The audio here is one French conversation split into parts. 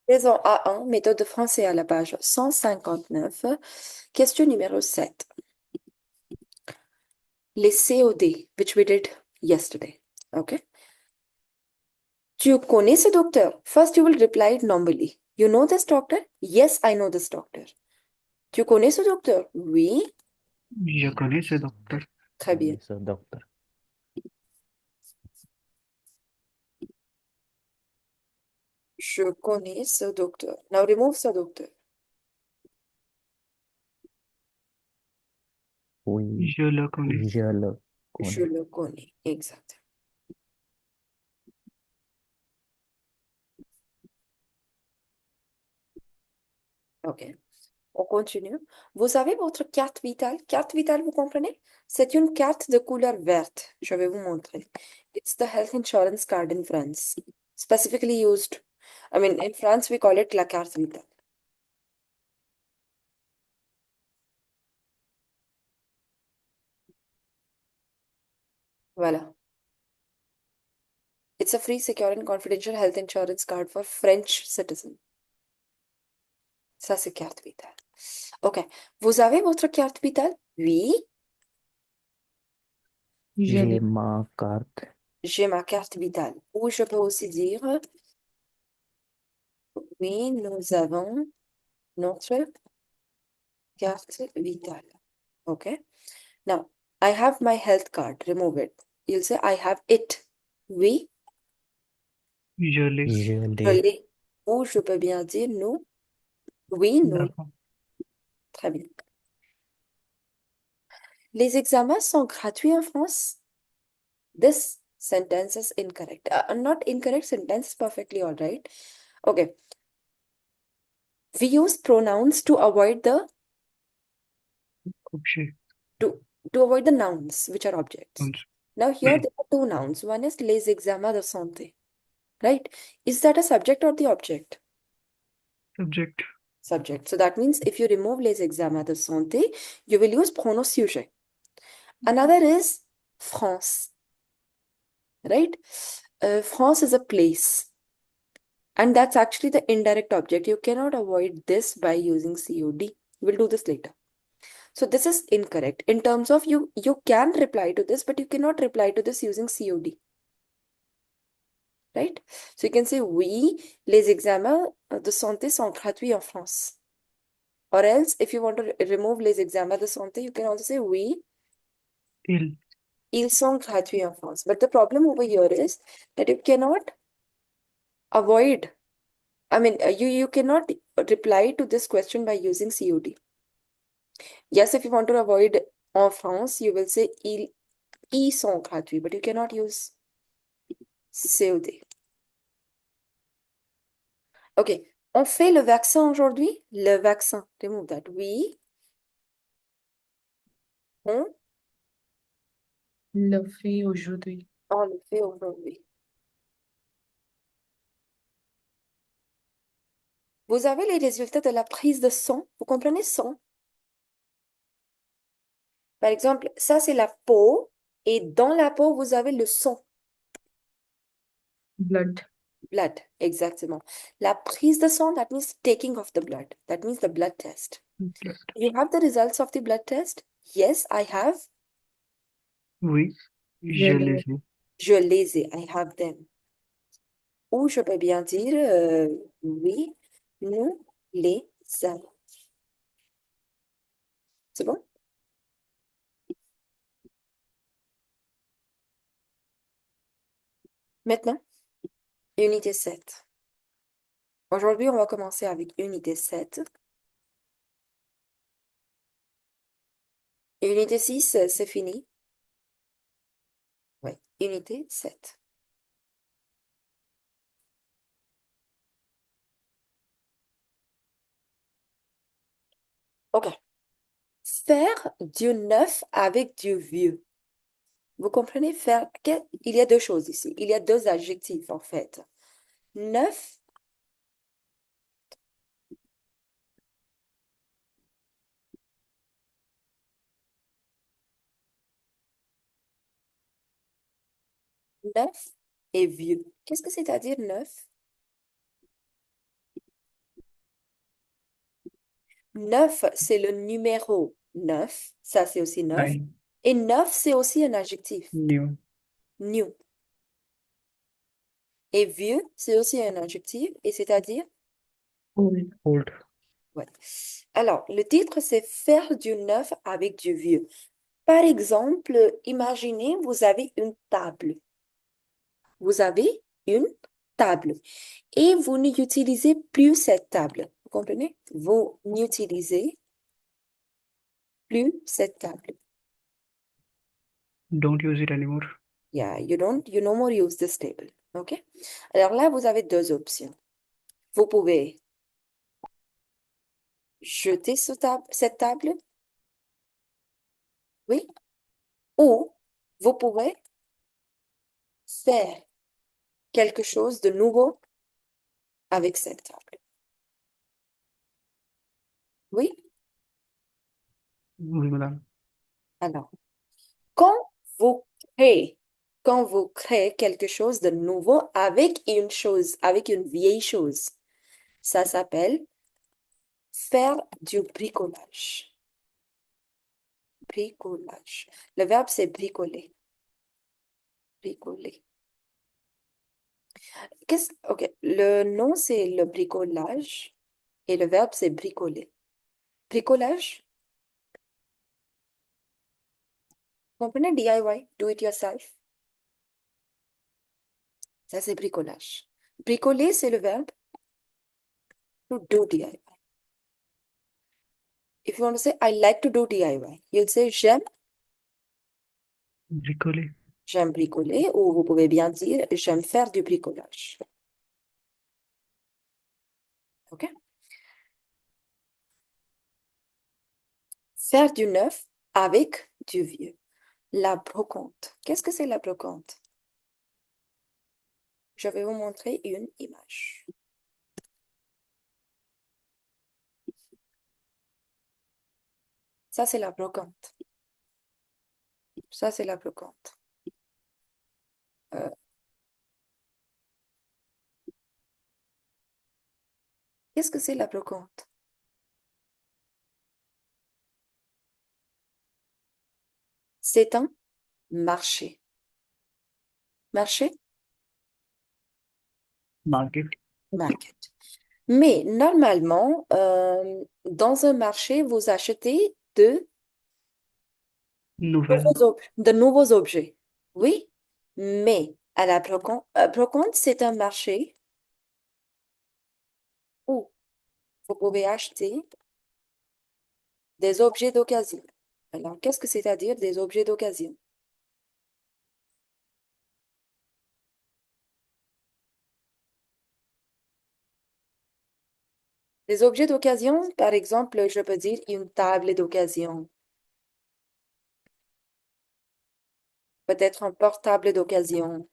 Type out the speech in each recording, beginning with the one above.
Saison A1, méthode de français à la page 159. Question numéro 7. Les COD, which we did yesterday. Okay. Tu connais ce docteur? First you will reply it normally. You know this doctor? Yes, I know this doctor. Tu connais ce docteur? Oui. Je connais ce docteur. Très bien. connais ce docteur. Je connais ce docteur. Now remove ce docteur. Oui, Je le connais. je le Je connais. le connais. Exact. OK. On continue. Vous avez votre carte vitale. Carte vitale, vous comprenez? C'est une carte de couleur verte. Je vais vous montrer. It's the health insurance card in France. Specifically used. I mean, in France, we call it la carte vitale. Voilà. It's a free, secure and confidential health insurance card for French citizens. Ça, c'est carte vitale. OK. Vous avez votre carte vitale? Oui. J'ai ma carte. J'ai ma carte vitale. Ou je peux aussi dire, oui, nous avons notre carte vitale. Okay. Now, I have my health card. Remove it. You'll say, I have it. Oui, Je l'ai. Je je l'ai. l'ai. Ou je peux bien dire nous. Oui, nous. D'accord. Très bien. Les examens sont gratuits en France. This sentence is incorrect. Not incorrect sentence, perfectly all right. Okay. We use pronouns to avoid the Objet. to, to avoid the nouns, which are objects. Onze. Now here there are two nouns. One is les examens de santé. Right? Is that a subject or the object? Subject. Subject. So that means if you remove les examens de santé, you will use pronom sujet. Another is France. Right? France is a place. And that's actually the indirect object. You cannot avoid this by using COD. We'll do this later. So this is incorrect. In terms of you can reply to this, but you cannot reply to this using COD. Right? So you can say oui, les examens de santé sont gratuits en France. Or else, if you want to remove les examens de santé, you can also say oui, Il. ils sont gratuits en France. But the problem over here is that you cannot avoid, I mean, you cannot reply to this question by using COD. Yes, if you want to avoid en France, you will say ils sont gratuits, but you cannot use COD. OK. On fait le vaccin aujourd'hui? Le vaccin. Remove that. Oui, on, Le fait aujourd'hui. on le fait aujourd'hui. Vous avez les résultats de la prise de sang. Vous comprenez sang? Par exemple, ça c'est la peau et dans la peau, vous avez le sang, Blood. blood, exactement. La prise de sang, that means taking of the blood. That means the blood test. Blood. You have the results of the blood test? Yes, I have. Oui. Je Je l'ai. les ai. Je les ai. I have them. Ou je peux bien dire oui, nous les avons. C'est bon? Maintenant, unité 7. Aujourd'hui, on va commencer avec unité 7. Unité 6, c'est fini. Oui, unité 7. OK. Faire du neuf avec du vieux. Vous comprenez? Faire. Il y a deux choses ici. Il y a deux adjectifs, en fait. Neuf, neuf et vieux. Qu'est-ce que c'est-à-dire neuf? Neuf, c'est le numéro 9. Ça, c'est aussi neuf. 9. Et neuf, c'est aussi un adjectif. New. New. Et vieux, c'est aussi un adjectif. Et c'est-à-dire? Old. Ouais. Alors, le titre, c'est faire du neuf avec du vieux. Par exemple, imaginez, vous avez une table. Vous avez une table. Et vous n'utilisez plus cette table. Vous comprenez? Vous n'utilisez plus cette table. Don't use it anymore. Yeah, you no more use this table. OK? Alors là, vous avez deux options. Vous pouvez jeter cette table, oui, ou vous pouvez faire quelque chose de nouveau avec cette table. Oui? Oui, madame. Alors, quand vous créez, quand vous créez quelque chose de nouveau avec une chose, avec une vieille chose, ça s'appelle faire du bricolage. Bricolage. Le verbe, c'est bricoler. Bricoler. Ok, le nom, c'est le bricolage et le verbe, c'est bricoler. Bricolage, vous comprenez DIY, do it yourself. Ça, c'est bricolage. Bricoler, c'est le verbe to do DIY. If you want to say, I like to do DIY, you'll say, Bricoler. j'aime bricoler, ou vous pouvez bien dire, j'aime faire du bricolage. OK? Faire du neuf avec du vieux. La brocante. Qu'est-ce que c'est la brocante? Je vais vous montrer une image. Ça, c'est la brocante. Ça, c'est la brocante. Euh, Qu'est-ce que c'est la brocante? C'est un marché. Marché? Market. Market. Mais normalement, dans un marché, vous achetez Nouvelle. de nouveaux objets. Oui, mais à la brocante, c'est un marché où vous pouvez acheter des objets d'occasion. Alors, qu'est-ce que c'est-à-dire des objets d'occasion? Des objets d'occasion, par exemple, je peux dire une table d'occasion, peut-être un portable d'occasion.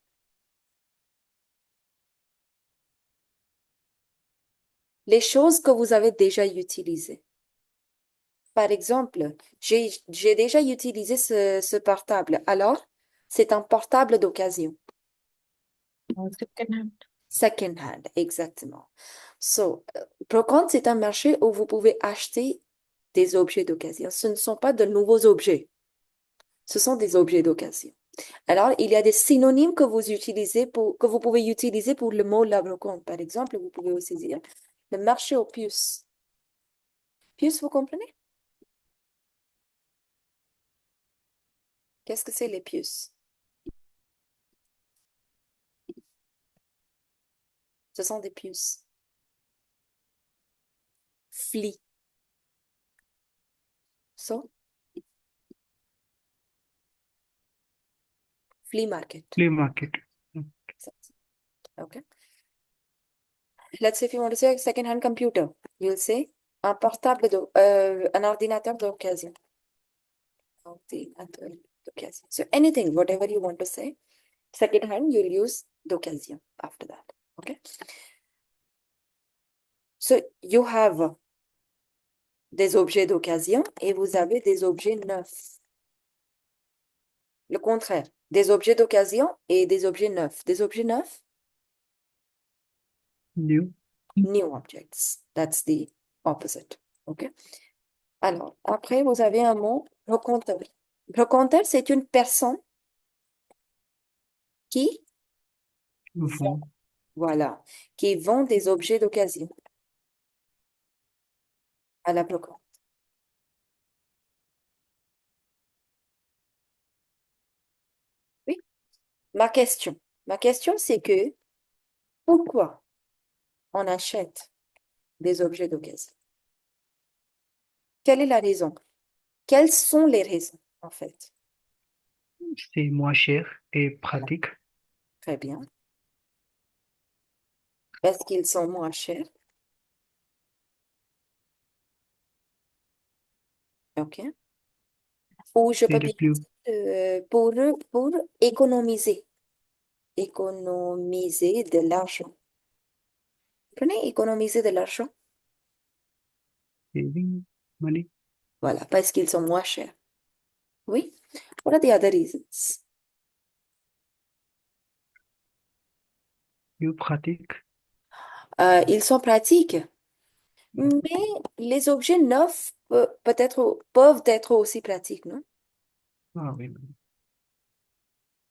Les choses que vous avez déjà utilisées. Par exemple, j'ai déjà utilisé ce portable. Alors, c'est un portable d'occasion. Second hand. Second hand, exactement. So, brocante, c'est un marché où vous pouvez acheter des objets d'occasion. Ce ne sont pas de nouveaux objets. Ce sont des objets d'occasion. Alors, il y a des synonymes que que vous pouvez utiliser pour le mot la brocante. Par exemple, vous pouvez aussi dire le marché aux puces. Puces, vous comprenez? Qu'est-ce que c'est les puces? Ce sont des puces. Flea. So, flea market. Flea market. Okay. Let's say if you want to say a second-hand computer, you'll say un ordinateur d'occasion. Ordinateur d'occasion. So anything, whatever you want to say, second-hand, you'll use d'occasion after that. Okay. So you have des objets d'occasion et vous avez des objets neufs. Le contraire, des objets d'occasion et des objets neufs. Des objets neufs, New. new objects. That's the opposite. OK? Alors, après, vous avez un mot, brocanteur. Brocanteur, c'est une personne qui, Vont. voilà, qui vend des objets d'occasion à la brocante. Oui. Ma question, c'est que pourquoi on achète des objets d'occasion? Quelle est la raison? Quelles sont les raisons, en fait? C'est moins cher et Voilà, pratique. très bien. Parce qu'ils sont moins chers. OK. Ou je C'est peux le bien plus, dire pour économiser. Économiser de l'argent. Prenez économiser de l'argent. saving money, Voilà, parce qu'ils sont moins chers. Oui. What are the other reasons? plus pratique. Ils sont pratiques, mais les objets neufs peuvent être aussi pratiques, non? Ah oui,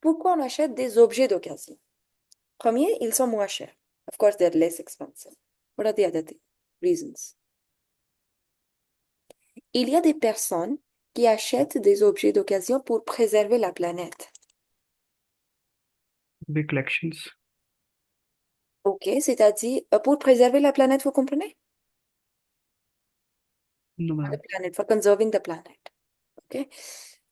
Pourquoi on achète des objets d'occasion? Premier, ils sont moins chers. Of course, they're less expensive. What are the other reasons? Il y a des personnes qui achètent des objets d'occasion pour préserver la planète. big collections. OK, c'est-à-dire pour préserver la planète, vous comprenez? No, The ma'am. planet, for conserving the planet. OK?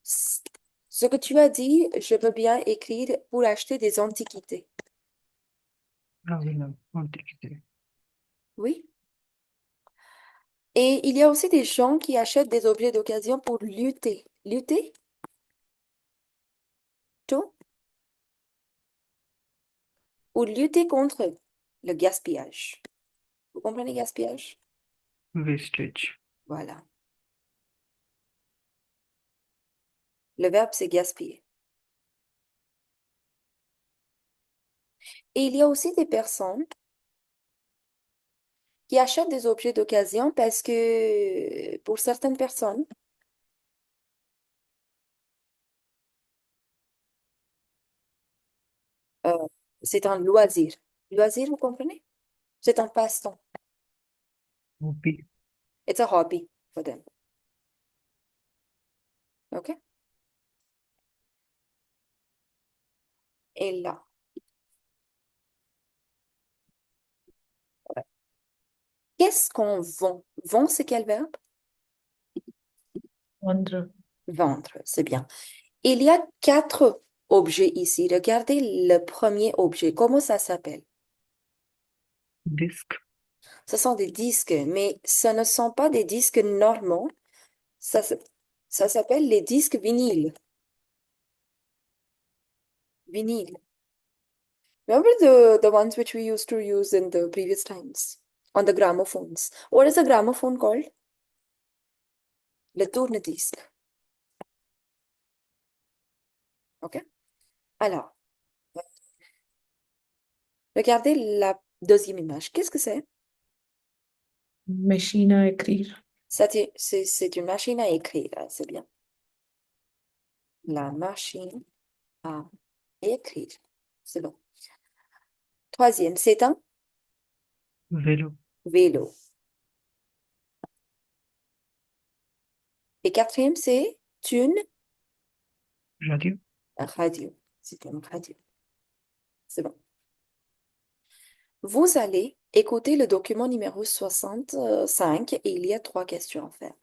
C- Ce que tu as dit, je veux bien écrire pour acheter des antiquités. Ah oui, ma'am. Antiquité. Oui. Et il y a aussi des gens qui achètent des objets d'occasion pour lutter. Lutter, tout, ou lutter contre le gaspillage. Vous comprenez gaspillage? Wastage. Voilà. Le verbe, c'est gaspiller. Et il y a aussi des personnes qui achètent des objets d'occasion parce que pour certaines personnes, euh, c'est un loisir. Loisir, vous comprenez? C'est un passe-temps. Hobby. It's a hobby for them. OK? Et là, ouais. Qu'est-ce qu'on vend? Vend, c'est quel verbe? Wonder. Vendre, c'est bien. Il y a 4 objets ici. Regardez le premier objet. Comment ça s'appelle? Disc. Ce sont des disques, mais ce ne sont pas des disques normaux. Ça, s- ça s'appelle les disques vinyles. Vinyle. Remember the ones which we used to use in the previous times on the gramophones? What is a gramophone called? Le tourne-disque. OK? Alors, regardez la deuxième image. Qu'est-ce que c'est? Machine à écrire. C'est une machine à écrire, hein, c'est bien. La machine à écrire. C'est bon. Troisième, c'est un Vélo. vélo. Et quatrième, c'est une Radio. radio. C'est une radio. C'est bon. Vous allez écouter le document numéro 65 et il y a 3 questions à faire.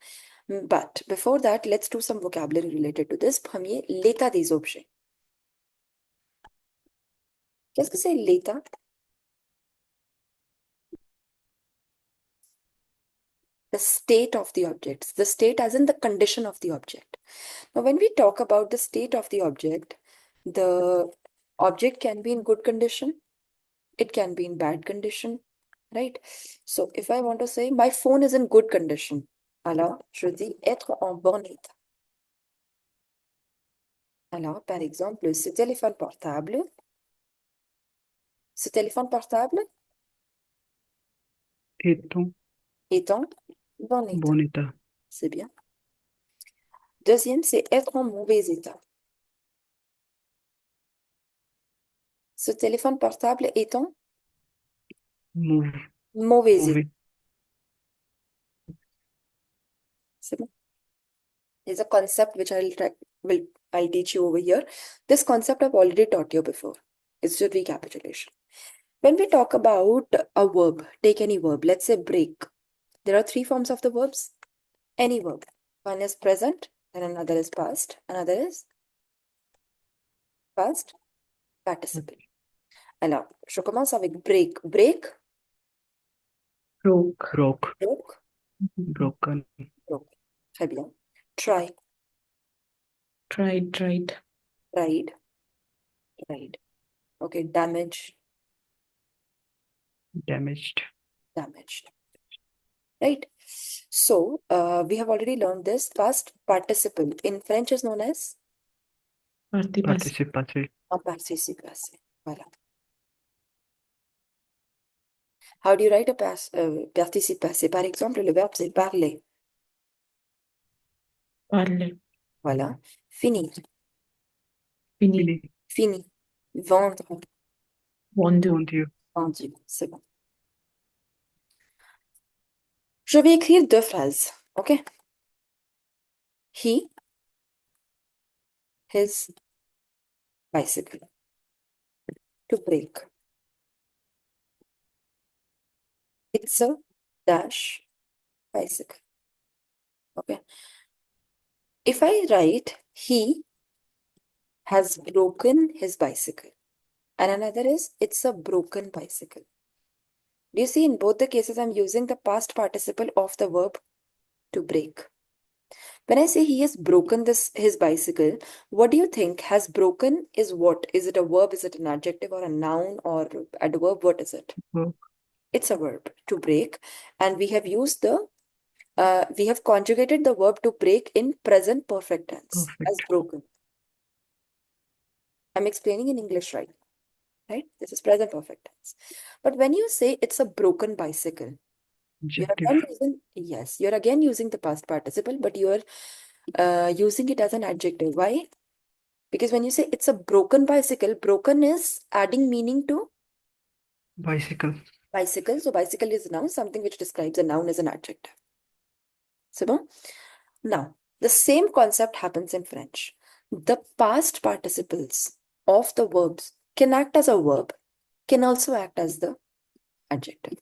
But before that, let's do some vocabulary related to this. Premier, l'état des objets. Qu'est-ce que c'est l'état? The state of the object. The state as in the condition of the object. Now, when we talk about the state of the object can be in good condition, it can be in bad condition, right? So, if I want to say my phone is in good condition, alors je dis être en bon état. Alors, par exemple, ce téléphone portable Étant. est en Bon état. Bon état. C'est bien. Deuxième, c'est être en mauvais état. Ce téléphone portable est en Mauve. mauvais état. Mauvais. C'est bon. There's a concept which I'll teach you over here. This concept I've already taught you before. It's just recapitulation. When we talk about a verb, take any verb. Let's say break. There are three forms of the verbs. Any verb. One is present, and another is past, another is past participle. Alors, je commence avec break. Break, Broke. Broke. broke, Broken. broke. Très bien. Try, Tried. tried, tried. Okay, damage, Damaged. damaged. Right? So, we have already learned this. Past participle in French is known as Participe. Participe passé. un participe passé. Voilà. How do you write a participe passé? Par exemple, le verbe c'est parler. Parler. Voilà. Fini, Fini. Fini. fini. Vendre, Vendu. Mon Dieu. vendu. C'est bon. Je vais écrire deux phrases. OK? He, his bicycle. To break. It's a dash bicycle. Okay. If I write he has broken his bicycle, and another is it's a broken bicycle. Do you see in both the cases I'm using the past participle of the verb to break? When I say he has broken his bicycle, what do you think? Has broken is what? Is it a verb? Is it an adjective or a noun or adverb? What is it? Verb. It's a verb to break, and we have we have conjugated the verb to break in present perfect tense as Perfect. broken. I'm explaining in English right? This is present perfect tense. But when you say it's a broken bicycle, you're Adjective. again you're again using the past participle, but you're using it as an adjective. Why? Because when you say it's a broken bicycle, broken is adding meaning to Bicycle. bicycle. So bicycle is a noun, something which describes a noun as an adjective. C'est bon? Now, the same concept happens in French. The past participles of the verbs can act as a verb, can also act as the adjective,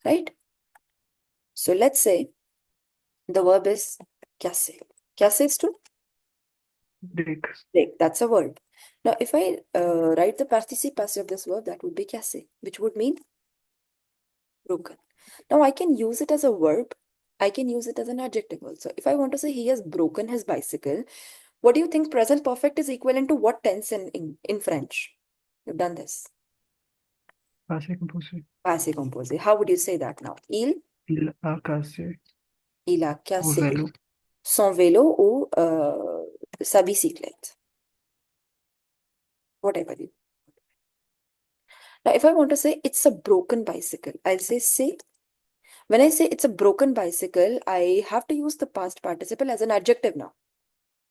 right? So let's say the verb is casser. Casser is to Break. break. That's a verb. Now, if I write the participe passé of this verb, that would be casser, which would mean broken. Now, I can use it as a verb. I can use it as an adjective also. If I want to say he has broken his bicycle, what do you think present perfect is equivalent to what tense in French? You've done this. Passé composé. Passé composé. How would you say that now? Il a cassé Il a son cassé vélo. son vélo ou sa bicyclette. Whatever you. Now, if I want to say it's a broken bicycle, I'll say. When I say it's a broken bicycle, I have to use the past participle as an adjective now.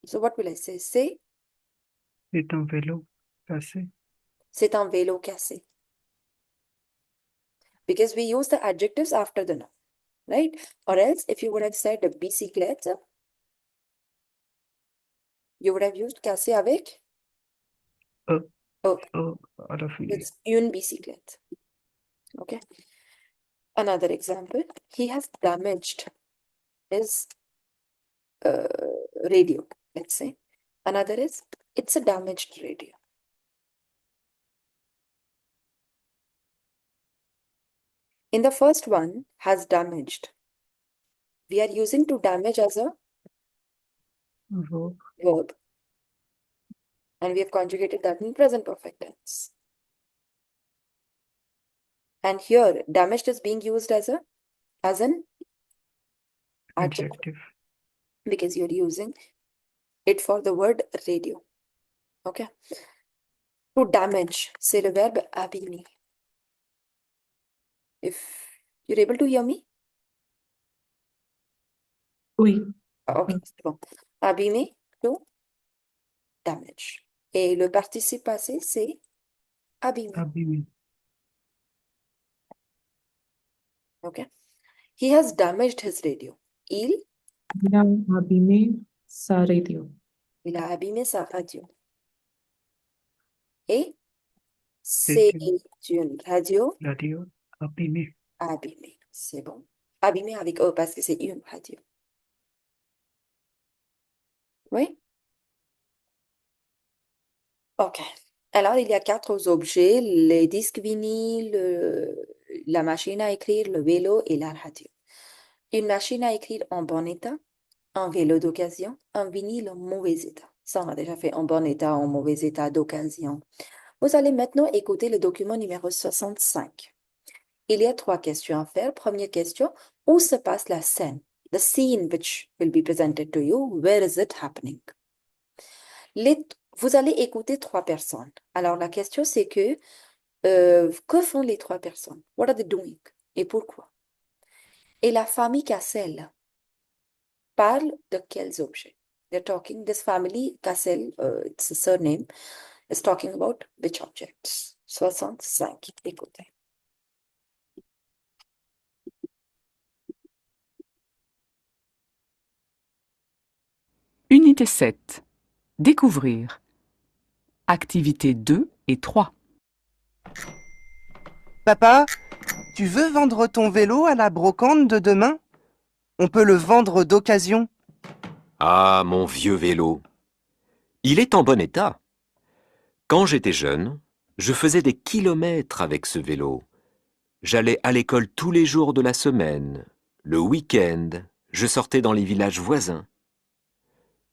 So what will I say? Say, C'est un vélo cassé. c'est un vélo cassé. Because we use the adjectives after the noun, right? Or else, if you would have said bicyclette, you would have used cassé avec E. oh, À la fin. it's une bicyclette. Okay. Another example, he has damaged his radio, let's say. Another is, it's a damaged radio. In the first one, has damaged. We are using to damage as a Verb. verb. And we have conjugated that in present perfect tense. And here, damaged is being used as an adjective Adjective. because you're using it for the word radio. Okay. To damage, c'est le verbe abîmer. If you're able to hear me, Oui. Ah, ok, c'est bon. Abîmer, to damage. Et le participe passé, c'est abîmer. abîmé, Ok. He has damaged his radio. Il a abîmé sa radio. Il a abîmé sa radio. Et c'est c'est une radio radio, abîmé, abîmée. C'est bon. Abîmée avec E parce que c'est une radio. Oui? Ok. Alors, il y a quatre objets, les disques vinyles, la machine à écrire, le vélo et la radio. Une machine à écrire en bon état, un vélo d'occasion, un vinyle en mauvais état. Ça, on a déjà fait en bon état, en mauvais état d'occasion. Vous allez maintenant écouter le document numéro 65. Il y a trois questions à faire. Première question, où se passe la scène? The scene which will be presented to you, where is it happening? Vous allez écouter trois personnes. Alors, la question, c'est que font les trois personnes? What are they doing? Et pourquoi? Et la famille Cassel parle de quels objets? They're talking, this family, Cassel, it's a surname, is talking about which objects? 65. Écoutez. Unité 7. Découvrir. Activités 2 et 3. Papa, tu veux vendre ton vélo à la brocante de demain? On peut le vendre d'occasion. Ah, mon vieux vélo. Il est en bon état. Quand j'étais jeune, je faisais des kilomètres avec ce vélo. J'allais à l'école tous les jours de la semaine. Le week-end, je sortais dans les villages voisins.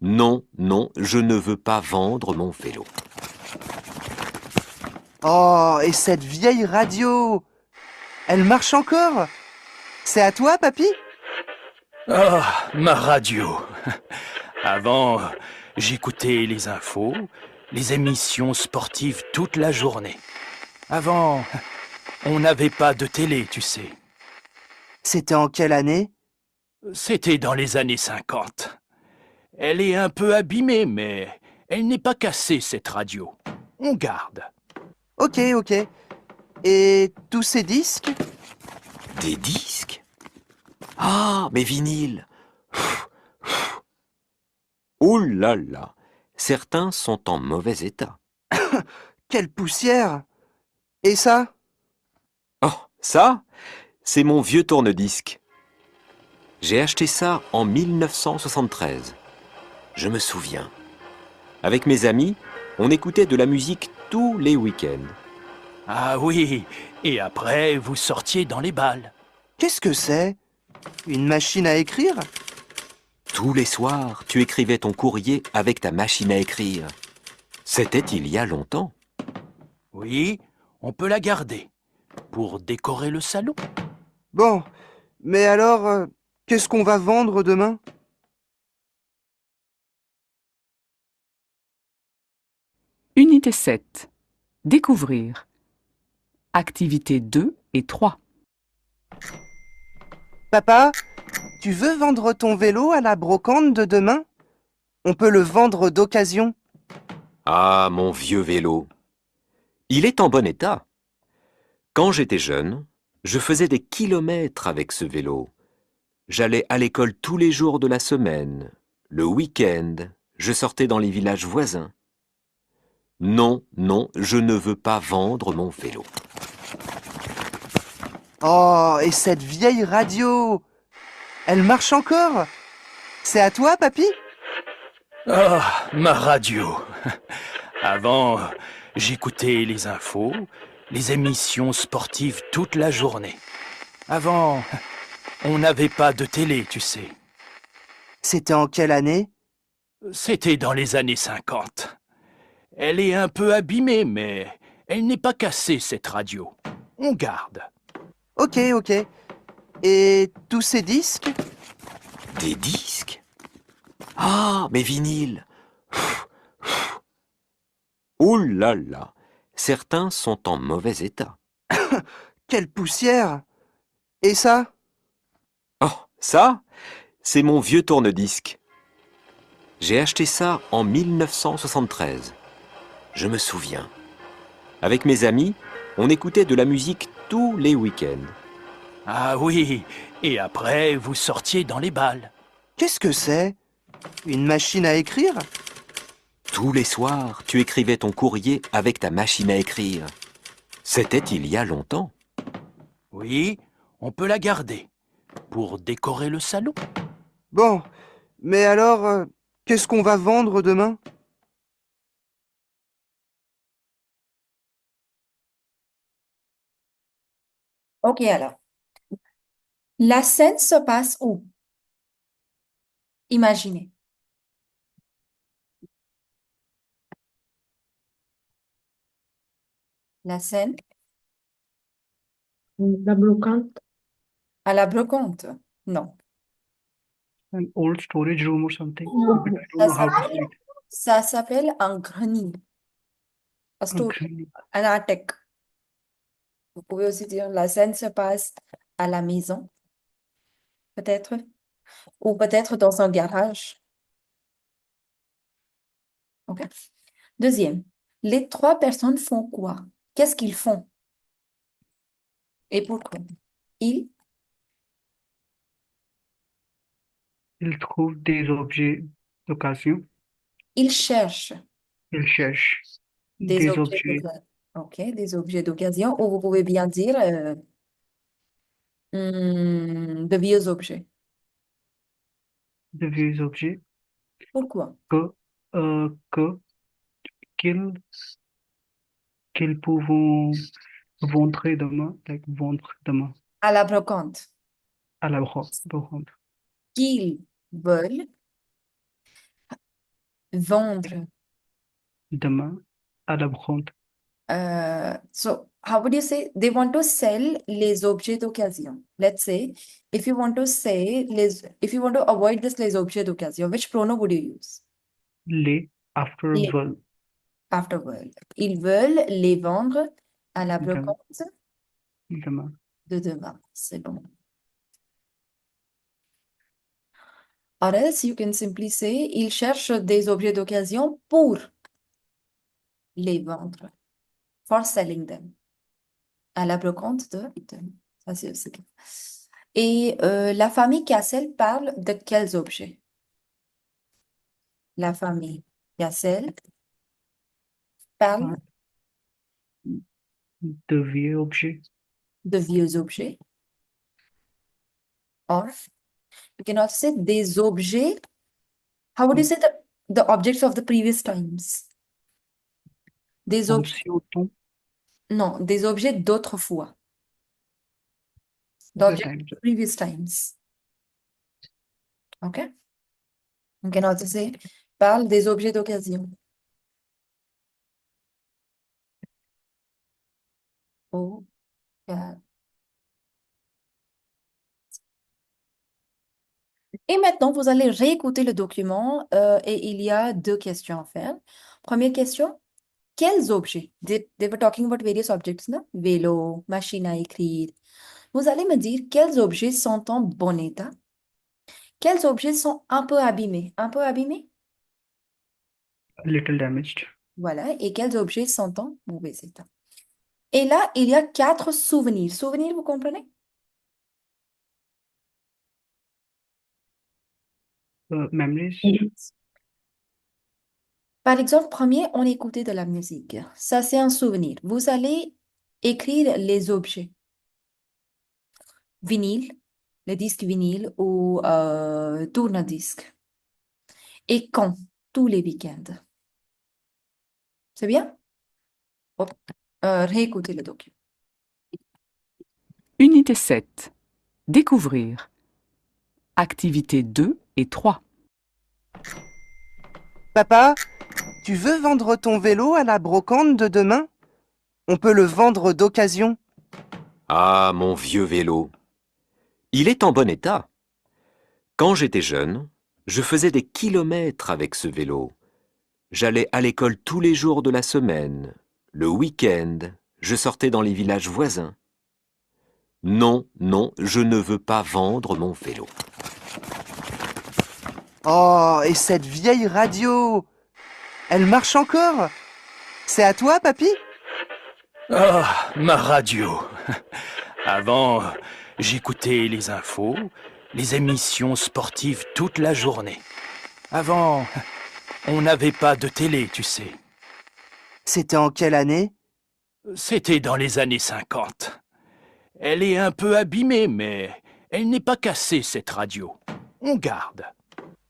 Non, non, je ne veux pas vendre mon vélo. Oh, et cette vieille radio! Elle marche encore? C'est à toi, papy? Oh, ma radio. Avant, j'écoutais les infos, les émissions sportives toute la journée. Avant, on n'avait pas de télé, tu sais. C'était en quelle année? C'était dans les années 50. Elle est un peu abîmée, mais elle n'est pas cassée, cette radio. On garde. Ok. Et tous ces disques? Des disques? Ah, mes vinyles. Ouh là là, certains sont en mauvais état. Quelle poussière! Et ça? Oh, ça, c'est mon vieux tourne-disque. J'ai acheté ça en 1973. Je me souviens. Avec mes amis, on écoutait de la musique tous les week-ends. Ah oui, et après, vous sortiez dans les balles. Qu'est-ce que c'est? Une machine à écrire? Tous les soirs, tu écrivais ton courrier avec ta machine à écrire. C'était il y a longtemps. Oui, on peut la garder. Pour décorer le salon. Bon, mais alors, qu'est-ce qu'on va vendre demain? Unité 7. Découvrir. Activités 2 et 3. Papa, tu veux vendre ton vélo à la brocante de demain? On peut le vendre d'occasion. Ah, mon vieux vélo. Il est en bon état. Quand j'étais jeune, je faisais des kilomètres avec ce vélo. J'allais à l'école tous les jours de la semaine. Le week-end, je sortais dans les villages voisins. Non, non, je ne veux pas vendre mon vélo. Oh, et cette vieille radio! Elle marche encore? C'est à toi, papy? Oh, ma radio. Avant, j'écoutais les infos, les émissions sportives toute la journée. Avant, on n'avait pas de télé, tu sais. C'était en quelle année? C'était dans les années 50. Elle est un peu abîmée, mais elle n'est pas cassée, cette radio. On garde. Ok. Et tous ces disques? Des disques? Ah, mes vinyles. Ouh là là, certains sont en mauvais état. Quelle poussière! Et ça? Oh, ça, C'est mon vieux tourne-disque. J'ai acheté ça en 1973. Je me souviens. Avec mes amis, on écoutait de la musique tous les week-ends. Ah oui, et après, vous sortiez dans les bals. Qu'est-ce que c'est? Une machine à écrire? Tous les soirs, tu écrivais ton courrier avec ta machine à écrire. C'était il y a longtemps. Oui, on peut la garder pour décorer le salon. Bon, mais alors, qu'est-ce qu'on va vendre demain? Ok, alors. La scène se passe où? Imaginez. La scène La brocante. à la brocante. Non. An old storage room or something, but I don't Ça know how to s'appelle, say it. ça s'appelle un grenier. Un store, Okay. un attic. Vous pouvez aussi dire la scène se passe à la maison, peut-être, ou peut-être dans un garage. Ok. Deuxième, les trois personnes font quoi? Qu'est-ce qu'ils font et pourquoi? Ils, Il trouve des objets d'occasion. ils cherchent Il cherche des des objets objets, d'occasion. Ok, des objets d'occasion, ou vous pouvez bien dire de vieux objets. de vieux objets Pourquoi? que, que qu'ils qu'ils pouvons vendre demain, like vendre demain À la brocante. à la brocante. Qu'ils veulent vendre. Demain à la brocante. So how would you say they want to sell les objets d'occasion? Let's say if you want to say if you want to avoid this les objets d'occasion, which pronoun would you use? Les after Les well afterward. Ils veulent les vendre à la demain, brocante demain. de demain. C'est bon. Or else you can simply say ils cherchent des objets d'occasion pour les vendre. For selling them. À la brocante de demain. Ça c'est aussi bon. Et la famille Cassel parle de quels objets? La famille Cassel parle Hein, de vieux objets. de vieux objets. Or, you can also say des objets. How would you say the objects of the previous times? Des objets, Ancien temps, non, des objets d'autrefois. the D'objects times. of previous times. Okay? You can also say parle des objets d'occasion. Oh, yeah. Et maintenant, vous allez réécouter le document et il y a deux questions à faire. Première question, quels objets? They were talking about various objects, non? Vélo, machine à écrire. Vous allez me dire quels objets sont en bon état, quels objets sont un peu abîmés. Un peu abîmés? A little damaged. Voilà. Et quels objets sont en mauvais état. Et là, il y a quatre souvenirs. Souvenirs, vous comprenez? Memories. Par exemple, premier, on écoutait de la musique. Ça, c'est un souvenir. Vous allez écrire les objets. Vinyle, le disque vinyle ou tourne-disque. Et quand? Tous les week-ends. C'est bien? Hop. Réécoutez le document. Unité 7. Découvrir. Activités 2 et 3. Papa, tu veux vendre ton vélo à la brocante de demain? On peut le vendre d'occasion. Ah, mon vieux vélo. Il est en bon état. Quand j'étais jeune, je faisais des kilomètres avec ce vélo. J'allais à l'école tous les jours de la semaine. Le week-end, je sortais dans les villages voisins. Non, non, je ne veux pas vendre mon vélo. Oh, et cette vieille radio! Elle marche encore? C'est à toi, papy? Ah, ma radio. Avant, j'écoutais les infos, les émissions sportives toute la journée. Avant, on n'avait pas de télé, tu sais. C'était en quelle année? C'était dans les années 50. Elle est un peu abîmée, mais elle n'est pas cassée, cette radio. On garde.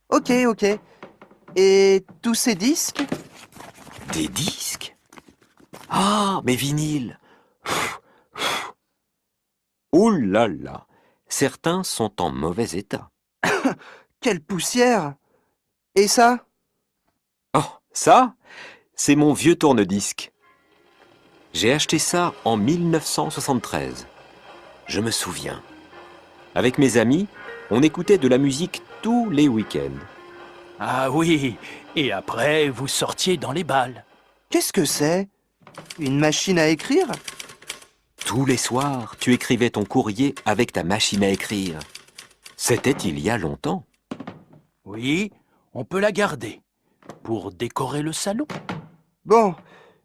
Ok, ok. Et tous ces disques? Des disques? Ah, mes vinyles! Ouh là là! Certains sont en mauvais état. Quelle poussière! Et ça? Oh, ça, c'est mon vieux tourne-disque. J'ai acheté ça en 1973. Je me souviens. Avec mes amis, on écoutait de la musique tous les week-ends. Ah oui, et après, vous sortiez dans les balles. Qu'est-ce que c'est? Une machine à écrire? Tous les soirs, tu écrivais ton courrier avec ta machine à écrire. C'était il y a longtemps. Oui, on peut la garder. Pour décorer le salon. Bon,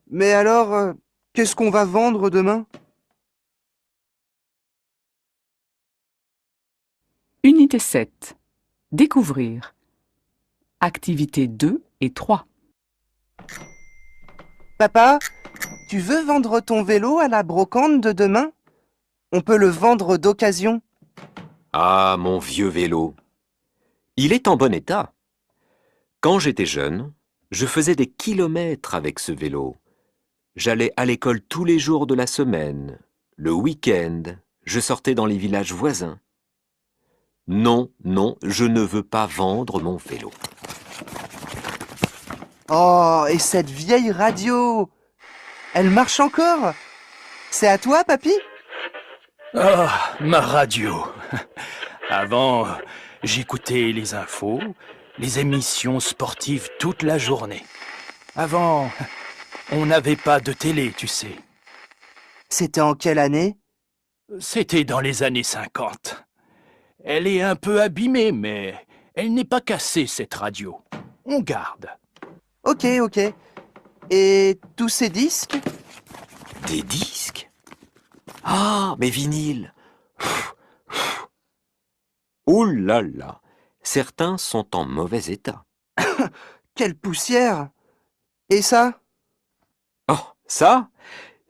mais alors, qu'est-ce qu'on va vendre demain? Unité 7. Découvrir. Activités 2 et 3. Papa, tu veux vendre ton vélo à la brocante de demain? On peut le vendre d'occasion. Ah, mon vieux vélo. Il est en bon état. Quand j'étais jeune, je faisais des kilomètres avec ce vélo. J'allais à l'école tous les jours de la semaine. Le week-end, je sortais dans les villages voisins. Non, non, je ne veux pas vendre mon vélo. Oh, et cette vieille radio! Elle marche encore? C'est à toi, papy? Ah, ma radio. Avant, j'écoutais les infos, les émissions sportives toute la journée. Avant, on n'avait pas de télé, tu sais. C'était en quelle année? C'était dans les années 50. Elle est un peu abîmée, mais elle n'est pas cassée, cette radio. On garde. Ok, ok. Et tous ces disques? Des disques? Ah, mes vinyles! Ouh là là! Certains sont en mauvais état. Quelle poussière! Et ça? Oh, ça,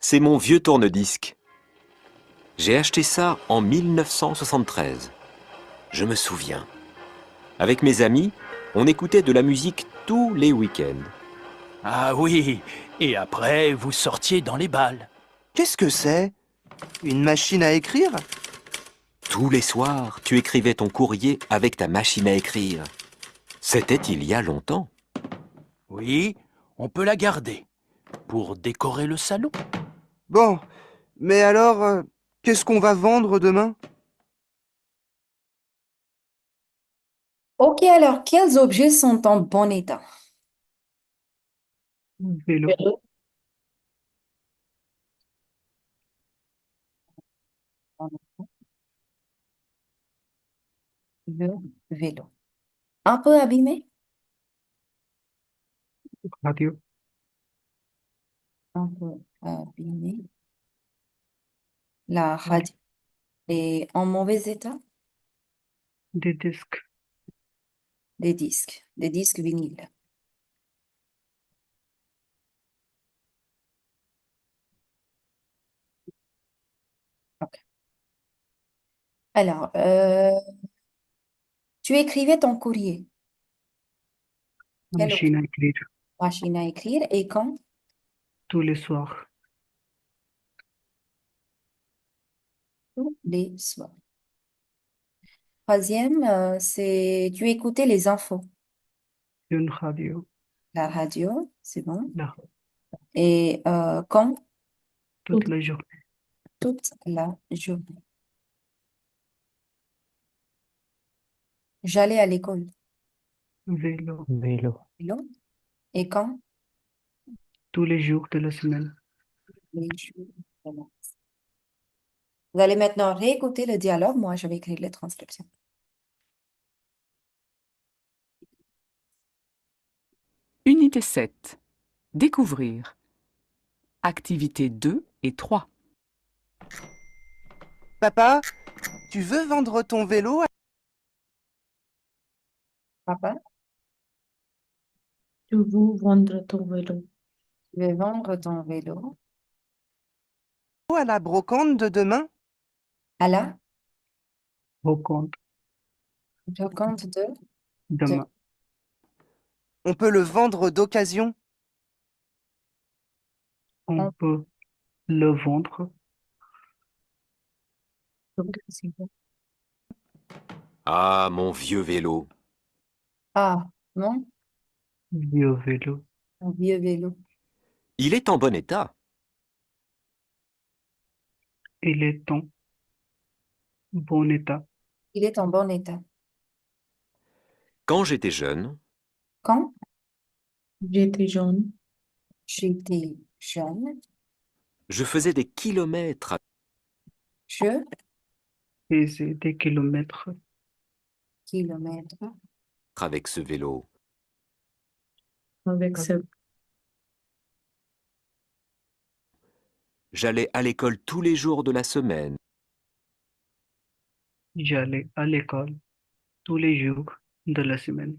c'est mon vieux tourne-disque. J'ai acheté ça en 1973. Je me souviens. Avec mes amis, on écoutait de la musique tous les week-ends. Ah oui, et après, vous sortiez dans les balles. Qu'est-ce que c'est? Une machine à écrire? Tous les soirs, tu écrivais ton courrier avec ta machine à écrire. C'était il y a longtemps. Oui, on peut la garder. Pour décorer le salon. Bon, mais alors, qu'est-ce qu'on va vendre demain? Ok, alors, quels objets sont en bon état? Vélo. Le vélo. Un peu abîmé? Radio. Un peu abîmé. La radio est en mauvais état? Des disques. Des disques vinyles. Ok. Alors, tu écrivais ton courrier. Quelle Machine à écrire. machine à écrire et quand? Tous les soirs. Tous les soirs. Troisième, c'est tu écoutais les infos. Une radio. La radio, c'est bon. Là. Et quand? Toute la journée. Toute la journée. J'allais à l'école. Vélo. Vélo. Vélo. Et quand? Tous les jours de la semaine. Les jours. Voilà. Vous allez maintenant réécouter le dialogue. Moi, je vais écrire les transcriptions. Unité 7. Découvrir. Activités 2 et 3. Papa, tu veux vendre ton vélo Papa, Tu veux vendre ton vélo tu veux vendre ton vélo à la brocante de demain? à la Brocante. brocante de... Demain. On peut le vendre d'occasion. On On- peut le vendre. d'occasion. Ah, mon vieux vélo. Ah, non, Vieux vélo. un vieux vélo. Il est en bon état. Il est en bon état. Il est en bon état. Quand j'étais jeune, Quand J'étais jeune. j'étais jeune, je faisais des kilomètres je, Faisait des kilomètres kilomètre, avec ce vélo. Avec ce J'allais à l'école tous les jours de la semaine. J'allais à l'école tous les jours de la semaine.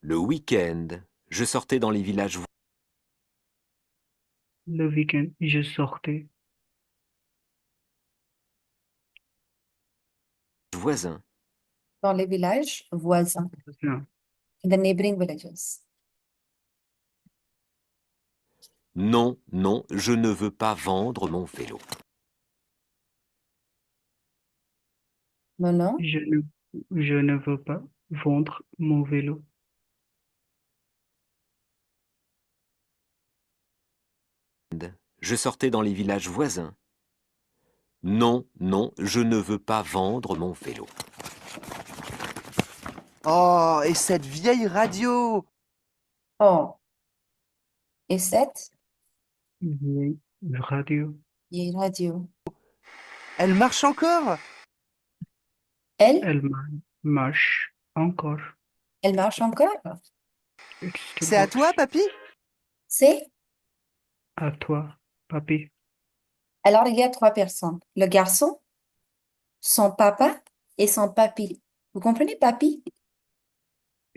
Le week-end, je sortais dans les villages Le week-end, je sortais voisins. dans les villages voisins, là. in the neighboring villages. Non, non, je ne veux pas vendre mon vélo. Non, non, Je ne veux pas vendre mon vélo. Je sortais dans les villages voisins. Non, non, je ne veux pas vendre mon vélo. Oh, et cette vieille radio! oh, et cette Vieille radio. vieille radio. Elle marche encore? Elle, Elle marche encore. elle marche encore. It still C'est à works. toi, papy? C'est, À toi, papy. alors il y a trois personnes. Le garçon, son papa et son papy. Vous comprenez, papy?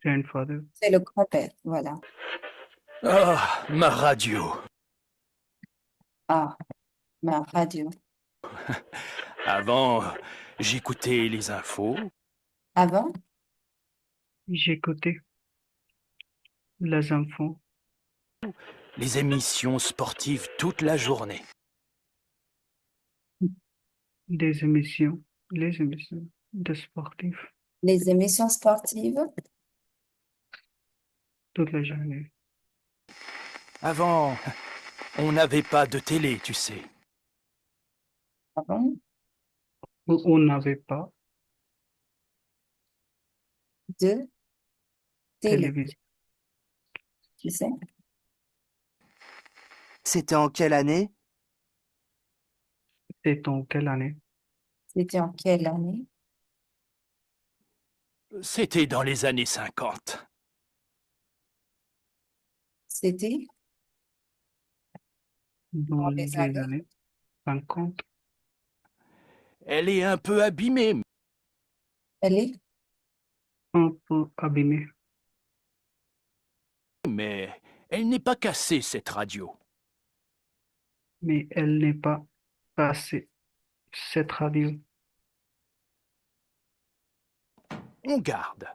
Grandfather. C'est le grand-père, voilà. Ah, ma radio. Ah, ma radio. Avant, j'écoutais les infos, Avant, J'écoutais les enfants, les émissions sportives toute la journée. les émissions de sportifs les émissions sportives. toute la journée. Avant, on n'avait pas de télé, tu sais. Avant, On n'avait pas de télé, télévision. tu sais. C'était en quelle année? C'est en quelle année? C'était en quelle année? C'était dans les années 50. C'était Dans dans les les années. années 50. Elle est un peu abîmée, Elle est, Un peu abîmée, mais elle n'est pas cassée, cette radio. mais elle n'est pas passée. Cette radio, On garde.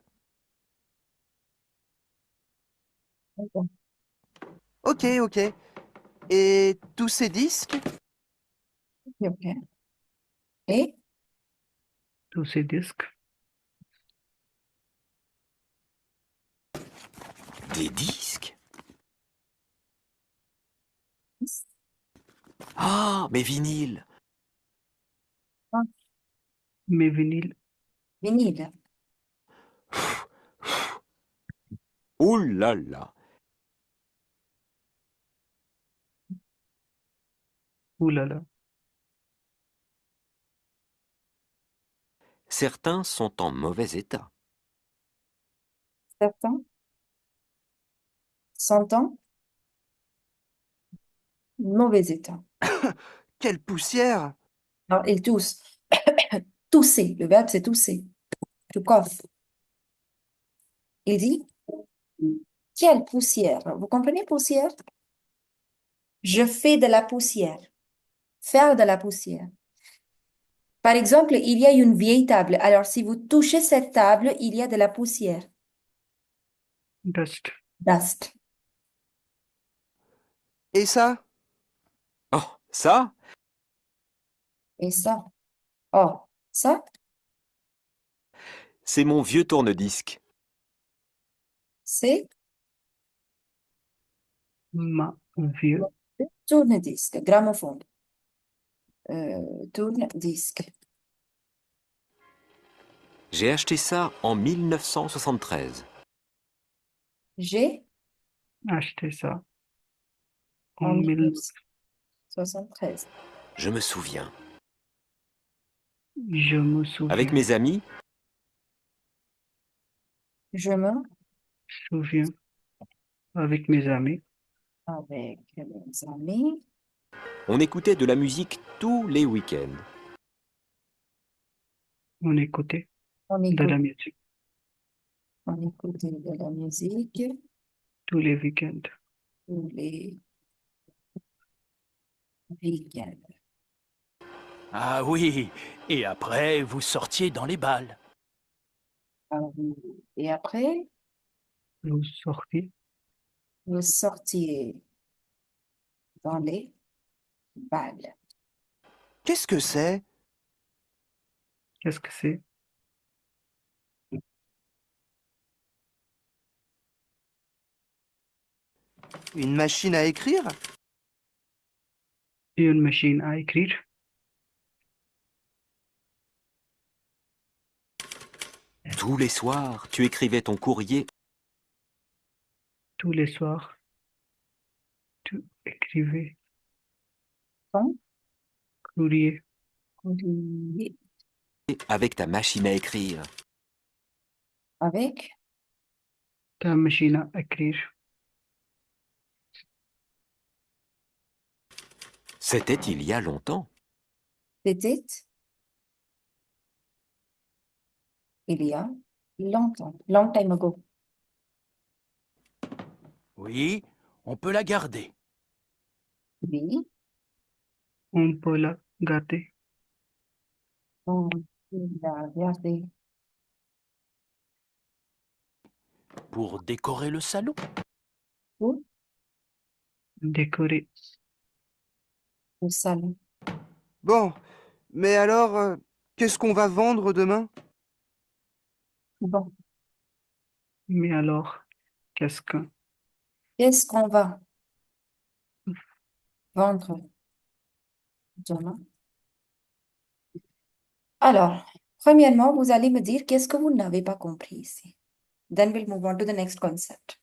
Ok, ok. Et tous ces disques? ok. Et tous ces disques, Des disques? Ah, mes vinyles. mes vinyles, vinyle. Oh là là. oulala, Certains sont en mauvais état. Certain, sentant, mauvais état. Quelle poussière! Alors, il tousse. Tousser, le verbe c'est tousser. To cough. Il dit, quelle poussière. Vous comprenez poussière? Je fais de la poussière. Faire de la poussière. Par exemple, il y a une vieille table. Alors, si vous touchez cette table, il y a de la poussière. Dust. Dust. Et ça? Oh, ça? Et ça. Oh, ça, C'est mon vieux tourne-disque. c'est Ma vieux. tourne-disque, gramophone. Tourne-disque. J'ai acheté ça en 1973. J'ai Acheté ça en en 1000. 1973. Je me souviens. Je me Avec souviens. mes amis, Je me, Souviens. Avec mes amis. avec mes amis, on écoutait de la musique tous les week-ends. On écoutait on de la écoute, musique on écoutait de la musique tous les week-ends. tous les week-ends. Ah oui, et après, vous sortiez dans les balles. Et après, Nous sortions. vous sortiez dans les balles. Qu'est-ce que c'est? Qu'est-ce que c'est? Une machine à écrire? Une machine à écrire. Tous les soirs, tu écrivais ton courrier. Tous les soirs, tu écrivais Ton courrier courrier Avec ta machine à écrire. avec ta machine à écrire. C'était il y a longtemps. c'était il y a longtemps, long time ago. Oui, on peut la garder. Oui, On peut la garder on peut la garder Pour décorer le salon. pour décorer. le salon. Bon, mais alors, qu'est-ce qu'on va vendre demain? Bon, Mais alors, qu'est-ce qu'on va vendre demain? Alors, premièrement, vous allez me dire qu'est-ce que vous n'avez pas compris ici. Then we'll move on to the next concept.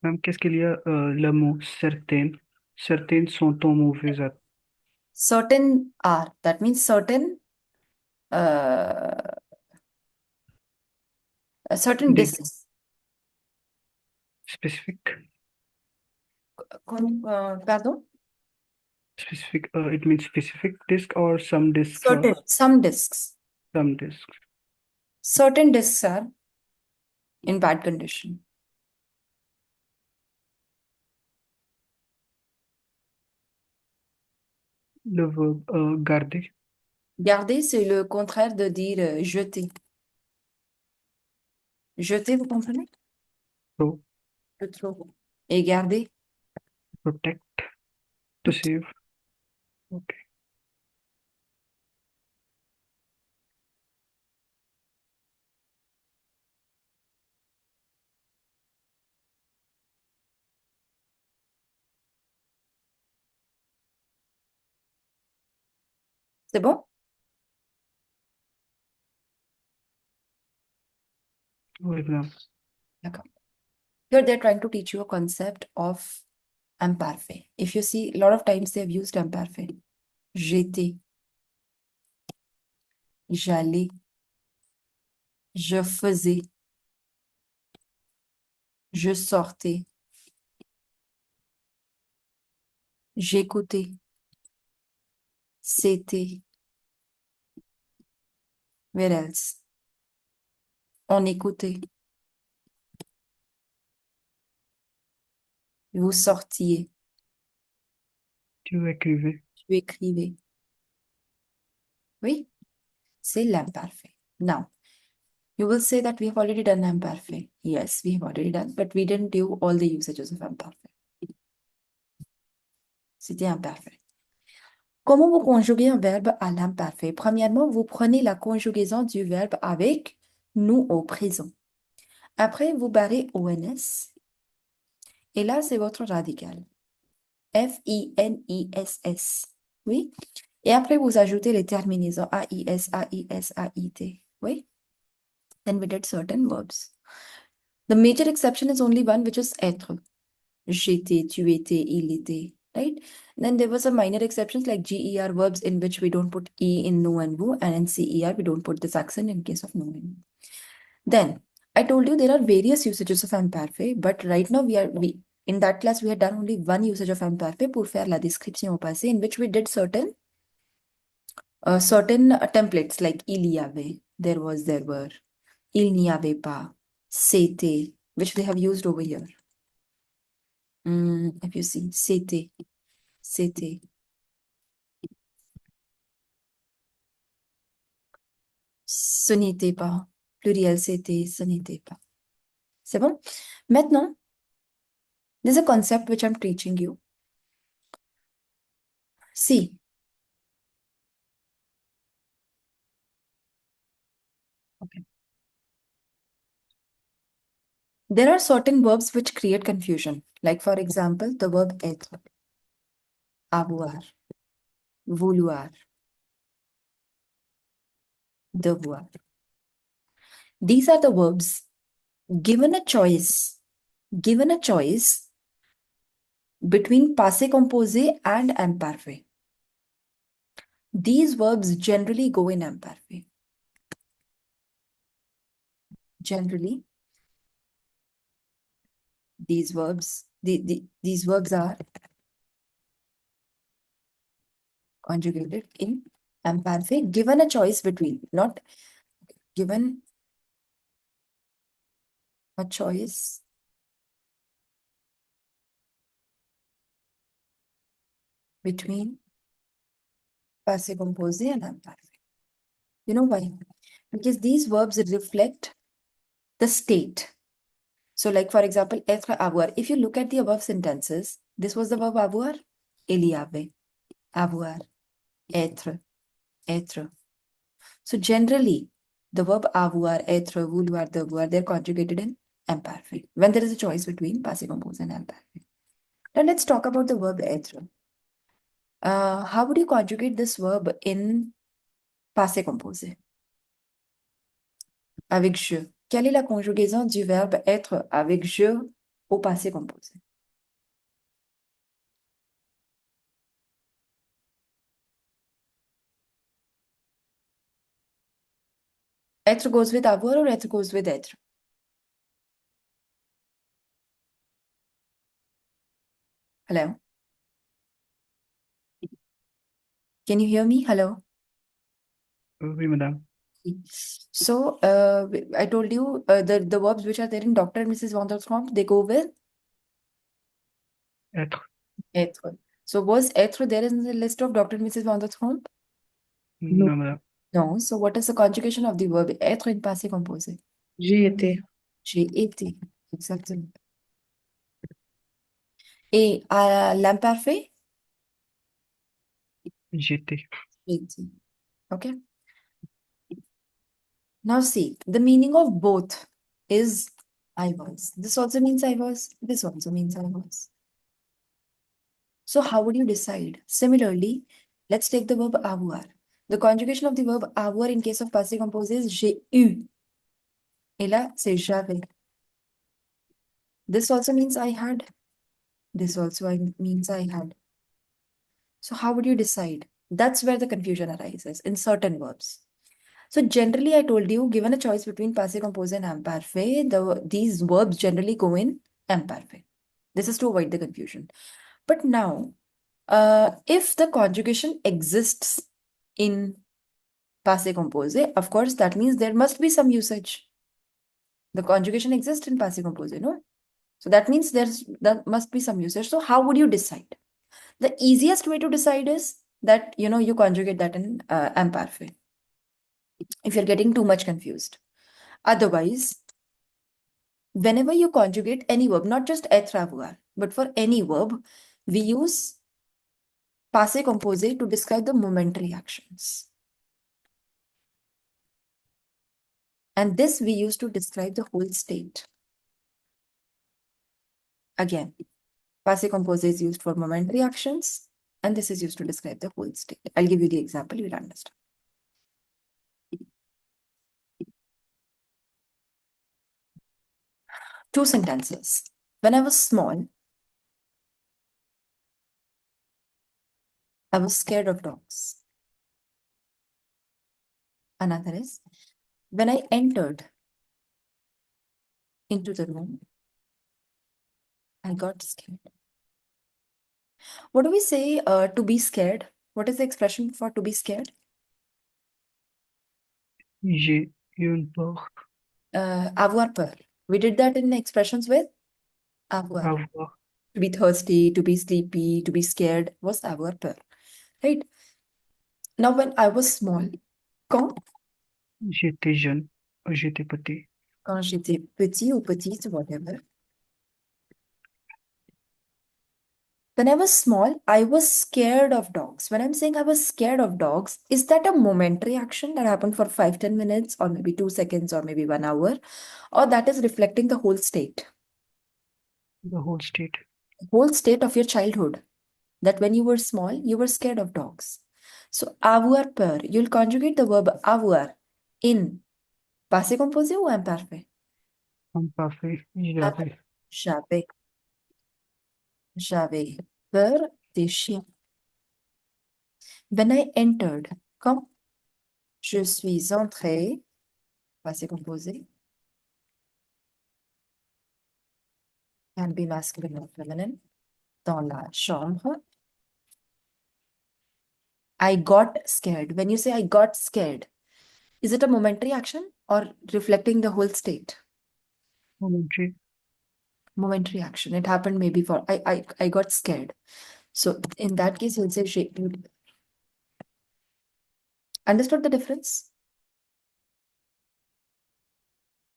même qu'est-ce qu'il y a le mot certaines. Certaines sont en mauvais état. Certain are, that means certain, uh, certain Des discs. spécifiques. Pardon? Specific, it means specific disk or some disks are Certain, some discs. some disks. Certain discs are in bad condition. Le verbe garder. Garder, c'est le contraire de dire jeter. Jeter, vous comprenez? So Le trop. Et garder, protect, to save. Okay. c'est bon? Oui, madame. D'accord. Here they're trying to teach you a concept of imparfait. If you see, a lot of times they've used imparfait. J'étais, j'allais, je faisais, je sortais, j'écoutais, c'était, where else? On écoutait, vous sortiez, Tu écrivais. tu écrivais. Oui, c'est l'imparfait. Now, you will say that we have already done imperfect. Yes, we have already done, but we didn't do all the usages of imperfect. C'était imparfait. Comment vous conjuguez un verbe à l'imparfait? Premièrement, vous prenez la conjugaison du verbe avec nous au présent. Après, vous barrez ONS. Et là, c'est votre radical. F-I-N-I-S-S. Oui? Et après, vous ajoutez les terminaisons A-I-S, A-I-S, A-I-T. Oui? Then we did certain verbs. The major exception is only one, which is être. J'étais, tu étais, il était. Right? Then there was a minor exceptions like GER verbs in which we don't put E in no and vous, and in CER we don't put this accent in case of no and vous. Then I told you there are various usages of imparfait, but right now we in that class we had done only one usage of imparfait pour faire la description au passé, in which we did certain templates like il y avait, there was, there were, il n'y avait pas, c'était, which they have used over here. If you see, c'était, c'était. Ce n'était pas. Pluriel, c'était, ce n'était pas. C'est bon? Maintenant, there's a concept which I'm teaching you. See, okay. There are certain verbs which create confusion. Like for example, the verb être, avoir, vouloir, devoir. These are the verbs given a choice between passé composé and imparfait. These verbs generally go in imparfait. Generally, these verbs are conjugated in imparfait given a choice between, not given a choice between passé composé and imparfait. You know why? Because these verbs reflect the state. So like for example, être, avoir. If you look at the above sentences, this was the verb avoir, il y avait, avoir, être, être. So generally, the verb avoir, être, vouloir, devoir, they're conjugated in imperfect when there is a choice between passé composé and imperfect. Now let's talk about the verb être. How would you conjugate this verb in passé composé? Avec je. Quelle est la conjugaison du verbe être avec je au passé composé? Être goes with avoir or être goes with être? Hello? Can you hear me? Hello? Oui, madame. So, I told you the verbs which are there in Dr. and Mrs. Von der Tromp, they go with Être. être. So, was être there in the list of Dr. and Mrs. Von der Tromp? No. Non, madame. No. So, what is the conjugation of the verb être in passé composé? J'ai été. J'ai été. Exactement. Et à l'imparfait? J'étais. J'ai été. Okay. Now see, the meaning of both is I was. This also means I was. This also means I was. So how would you decide? Similarly, let's take the verb avoir. The conjugation of the verb avoir in case of passé composé is j'ai eu. Et là, c'est j'avais. This also means I had. This also means I had. So how would you decide? That's where the confusion arises in certain verbs. So generally, I told you, given a choice between passé composé and imparfait, these verbs generally go in imparfait. This is to avoid the confusion. But now, if the conjugation exists in passé composé, of course, that means there must be some usage. The conjugation exists in passé composé, no? So that means there must be some usage. So how would you decide? The easiest way to decide is that, you conjugate that in imparfait. If you're getting too much confused. Otherwise, whenever you conjugate any verb, not just être avoir, but for any verb, we use passé composé to describe the momentary actions. And this we use to describe the whole state. Again, passé composé is used for momentary actions, and this is used to describe the whole state. I'll give you the example, you'll understand. Two sentences. When I was small, I was scared of dogs. Another is, when I entered into the room, I got scared. What do we say to be scared? What is the expression for to be scared? J'ai eu une peur. Avoir peur. We did that in expressions with avoir. Avoir. To be thirsty, to be sleepy, to be scared was avoir peur. Right? Now, when I was small, J'étais jeune. J'étais petit. quand j'étais petit ou petite, whatever. When I was small, I was scared of dogs. When I'm saying I was scared of dogs, is that a momentary action that happened for 5-10 minutes, or maybe 2 seconds, or maybe 1 hour, or that is reflecting the whole state? The whole state. Whole state of your childhood, that when you were small, you were scared of dogs. So, avoir peur, you'll conjugate the verb avoir in passé composé ou imparfait? Imparfait. J'avais. J'avais. J'avais peur des chiens. When I entered, quand je suis entré, passé composé, can be masculine or feminine, dans la chambre, I got scared. When you say I got scared, is it a momentary action or reflecting the whole state? Momentary. Momentary action. It happened maybe for I got scared. So in that case, you'll say j'ai eu. Understood the difference?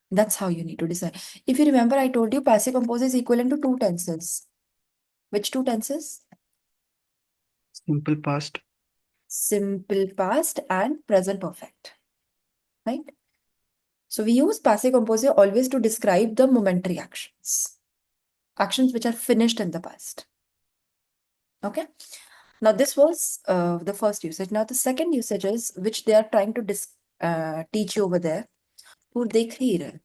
That's how you need to decide. If you remember, I told you passive compose is equivalent to two tenses. Which two tenses? Simple past. Simple past and present perfect. Right? So we use passive compose always to describe the momentary actions. Actions which are finished in the past. Okay? Now this was the first usage. Now the second usage is which they are trying to teach you over there. Pour décrire.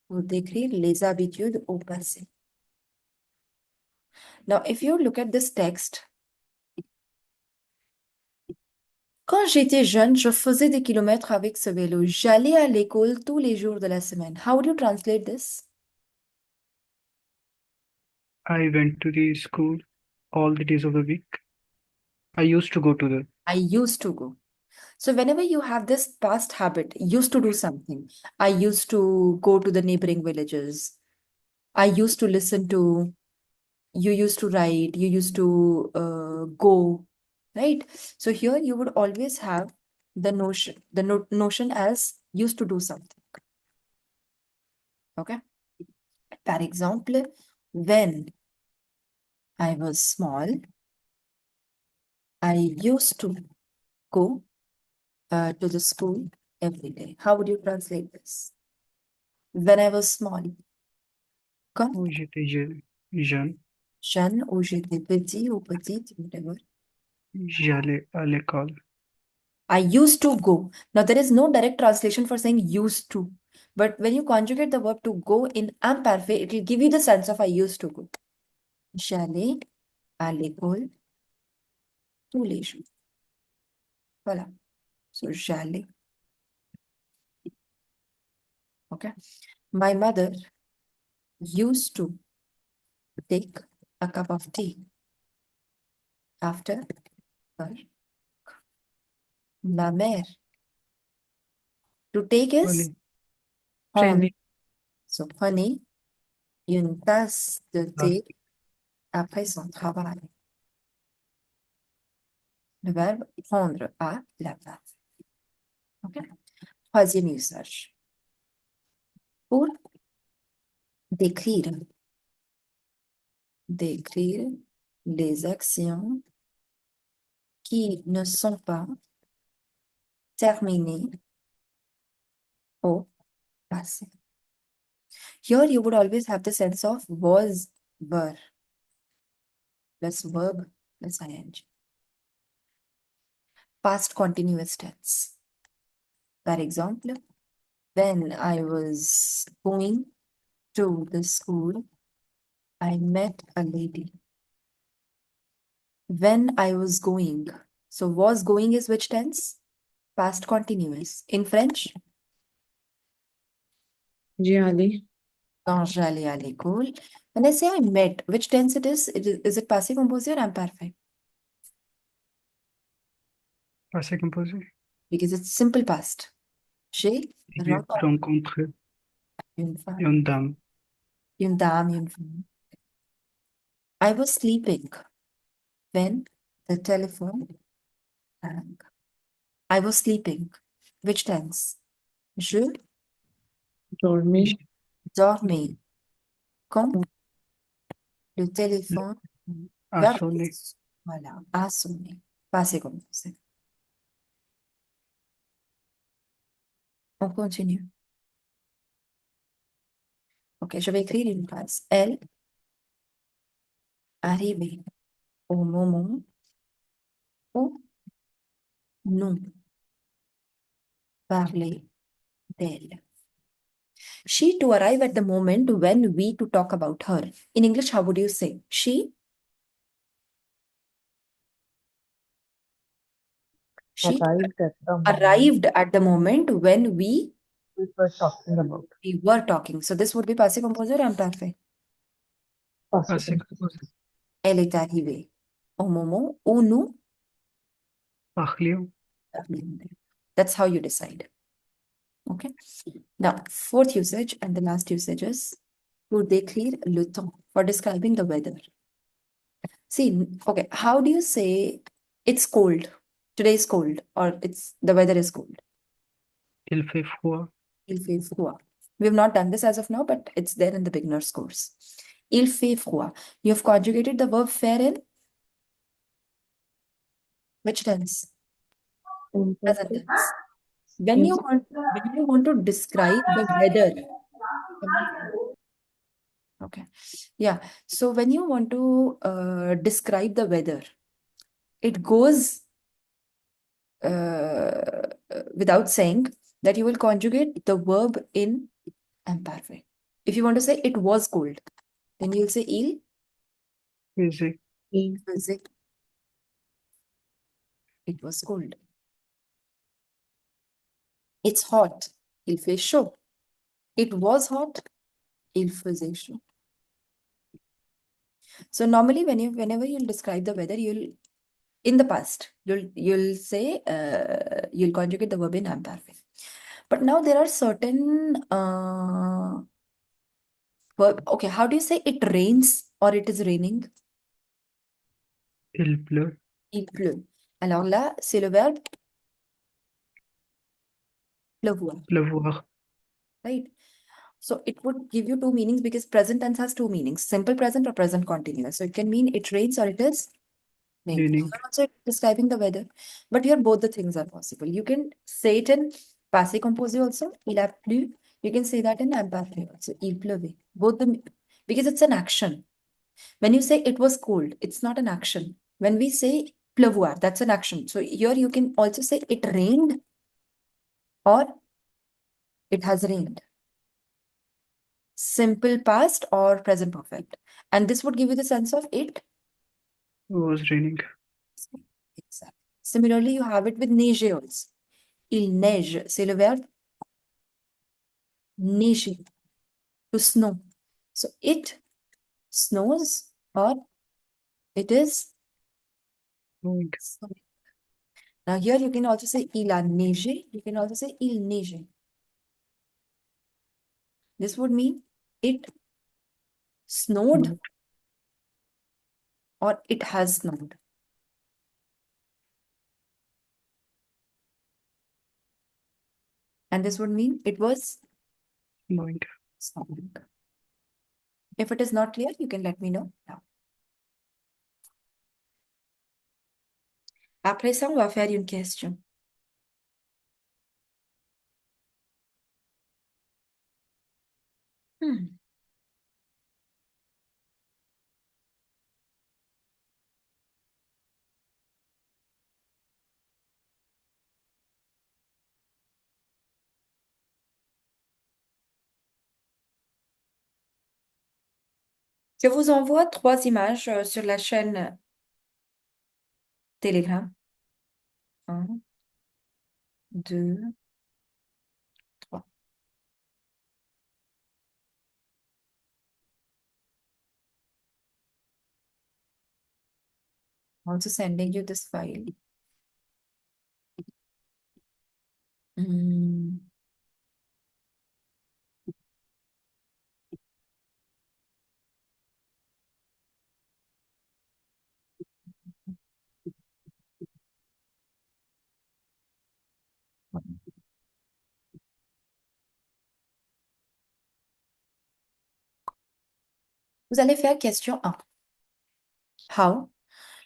Pour décrire les habitudes au passé. Now, if you look at this text, quand j'étais jeune, je faisais des kilomètres avec ce vélo. J'allais à l'école tous les jours de la semaine. How would you translate this? I went to the school all the days of the week. I used to go to the. I used to go. So whenever you have this past habit, used to do something. I used to go to the neighboring villages. I used to listen to, you used to write, you used to go, right? So here you would always have the notion as used to do something. Okay. Par exemple, when I was small, I used to go to the school every day. How would you translate this? When I was small, quand Oh, j'étais jeune. jeune ou j'étais petit ou petite, whatever. J'allais à l'école. I used to go. Now, there is no direct translation for saying used to. But when you conjugate the verb to go in imperfect, it will give you the sense of I used to go. J'allais à l'école tous les jours. Voilà. So, j'allais. Okay. My mother used to take a cup of tea after her. Ma mère. To take is Honey. prendre. Honey. So, prenez une tasse de Ah, thé après son travail. Le verbe prendre à la place. OK? Troisième usage. Pour décrire les actions qui ne sont pas terminées au passé. Here you would always have the sense of was, were, plus verb, plus ing. Past continuous tense. Par exemple, when I was going to the school, I met a lady. When I was going. So was going is which tense? Past continuous. In French, J'y allais. quand j'allais à l'école. When I say I met, which tense it is? Is it passé composé or imperfect? passé composé. Because it's simple past. J'ai J'ai rencontré une femme, une dame. une dame, une femme. I was sleeping when the telephone rang. I was sleeping. Which tense? Je Dormais. dormais quand le téléphone A verbe sonné. voilà, a sonné. Passé composé. On continue. Ok, je vais écrire une phrase. Elle arrivait au moment où nous parler d'elle. She to arrive at the moment when we to talk about her. In English, how would you say? She Arrived at the moment arrived at the moment when we we were talking about. were talking. So this would be passé composé or imperfect. Passé Possible. composé. Elle est arrivée au moment où nous Parlions. parlions d'elle. That's how you decide. Okay. Now, fourth usage and the last usage is pour décrire le temps, for describing the weather. See, okay, how do you say it's cold? Today is cold, or it's the weather is cold. Il fait froid. Il fait froid. We have not done this as of now, but it's there in the beginner's course. Il fait froid. You have conjugated the verb faire in which tense? Present tense. When you want to describe the weather. Okay. Yeah. So when you want to describe the weather, it goes without saying that you will conjugate the verb in imperfect. If you want to say it was cold, then you'll say il Faisait. faisait. It was cold. It's hot. Il fait chaud. It was hot. Il faisait chaud. So normally whenever you'll describe the weather, you'll in the past, you'll say you'll conjugate the verb in imperfect. But now there are certain verb. Okay, how do you say it rains or it is raining? Il pleut. Il pleut. Alors là, c'est le verbe pleuvoir, Pleuvoir. right? So it would give you two meanings because present tense has two meanings, simple present or present continuous. So it can mean it rains or it is raining. Raining. You're also describing the weather. But here both the things are possible. You can say it in passé composé also. Il a plu. You can say that in imperfect also. Il pleuvait. Both the because it's an action. When you say it was cold, it's not an action. When we say pleuvoir. That's an action. So here you can also say it rained or it has rained. Simple past or present perfect. And this would give you the sense of it. Was raining. Exactly. Similarly, you have it with neiger also. Il neige, c'est le verbe neiger, to snow. So it snows or it is Snowing. snowing. Now here you can also say il a neigé. You can also say il neigeait. This would mean it snowed Snowed. or it has snowed. And this would mean it was Snowing. snowing. If it is not clear, you can let me know now. Après ça, on va faire une question. Hmm. Je vous envoie 3 images sur la chaîne Telegram. 1, 2, 3. Also sending you this file. Hmm. Vous allez faire question 1. How?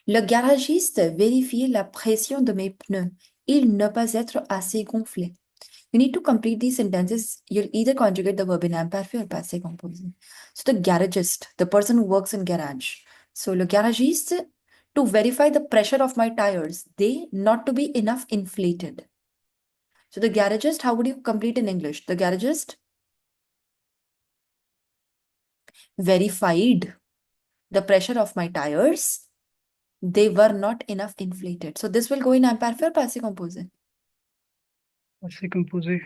Le garagiste vérifie la pression de mes pneus. Il ne pas être assez gonflé. You need to complete these sentences. You'll either conjugate the verb in imperfect or passé composé. So the garagist, the person who works in garage. So le garagiste, to verify the pressure of my tires, they not to be enough inflated. So the garagist, how would you complete in English? The garagist verified the pressure of my tires. They were not enough inflated. So this will go in imperfect or passé composé. Passé composé.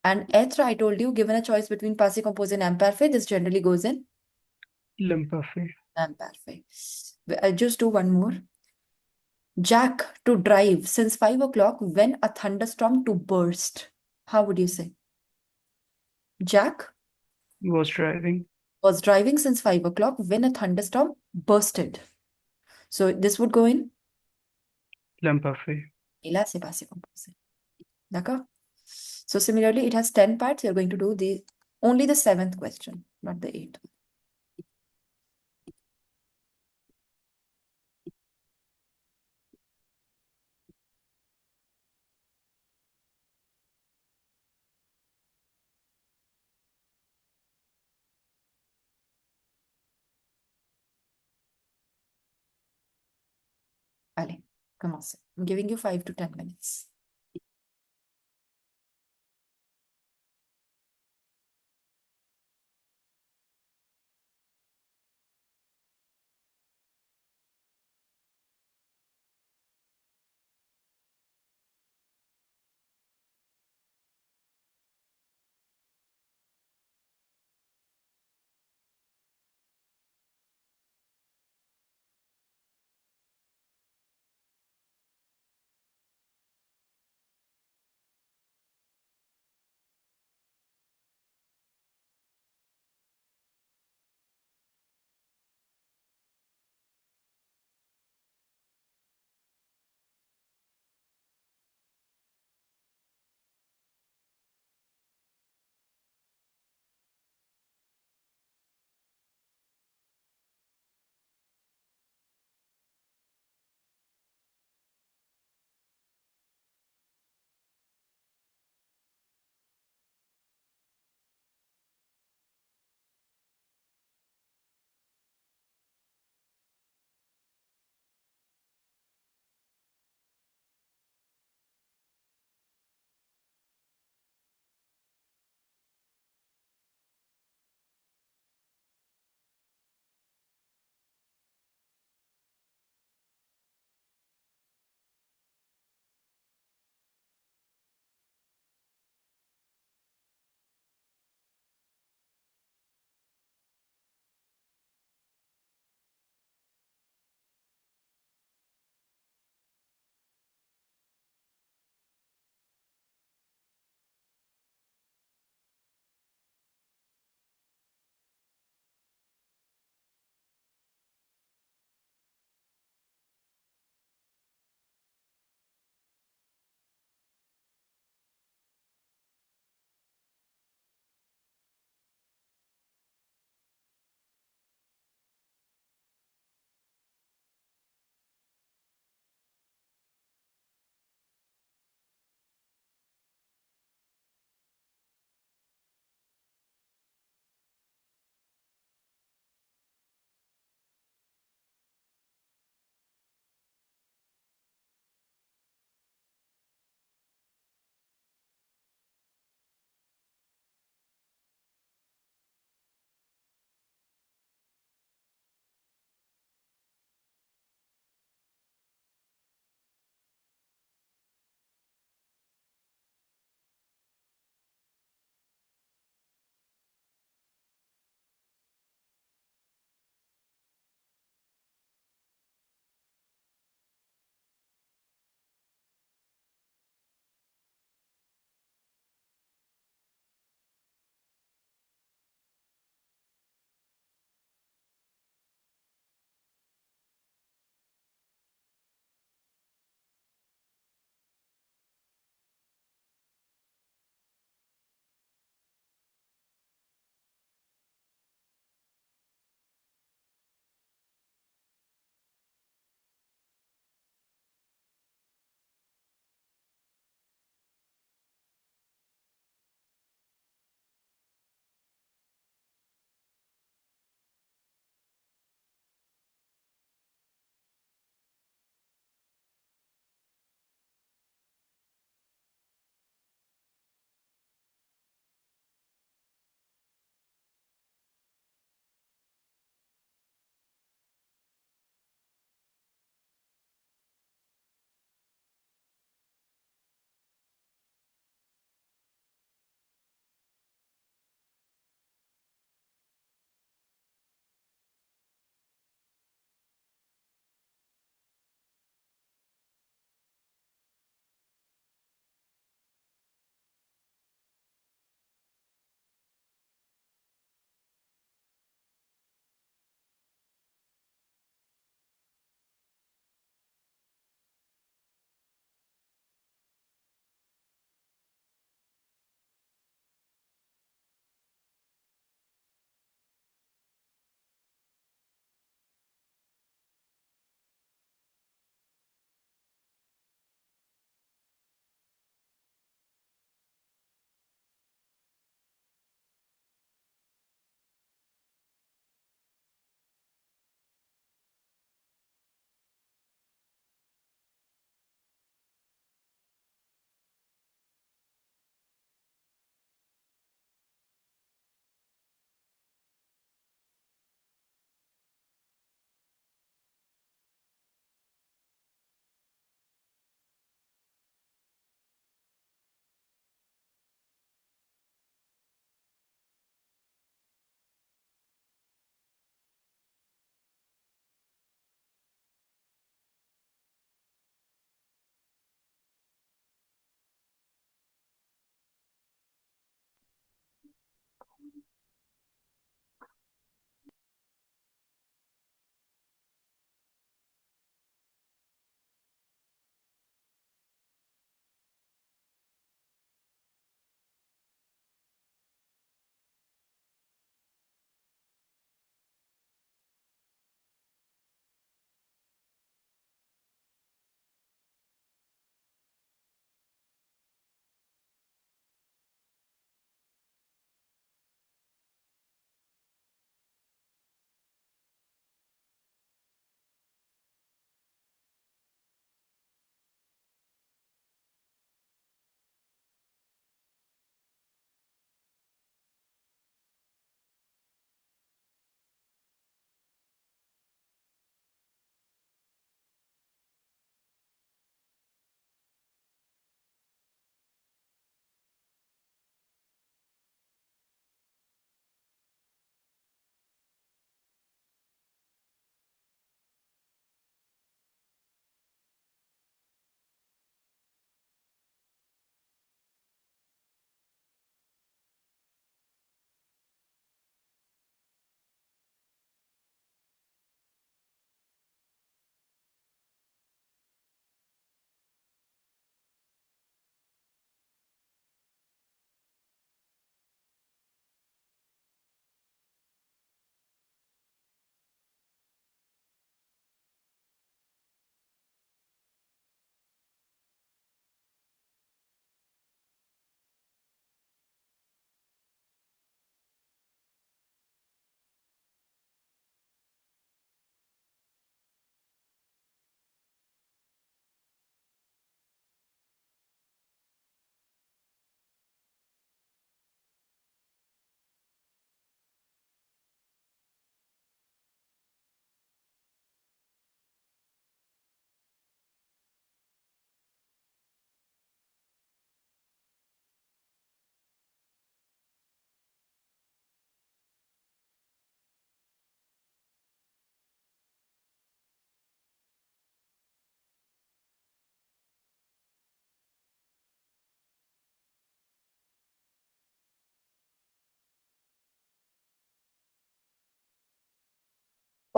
And être, I told you, given a choice between passé composé and imperfect, this generally goes in L'imparfait. imperfect. I'll just do one more. Jack to drive since 5 o'clock when a thunderstorm to burst. How would you say? Jack Was driving. was driving since 5 o'clock when a thunderstorm bursted. So this would go in. L'imparfait. Et là, c'est passé composé. D'accord? So similarly, it has 10 parts. You're going to do only the 7th question, not the 8th. Allez, commencez. I'm giving you 5 to 10 minutes.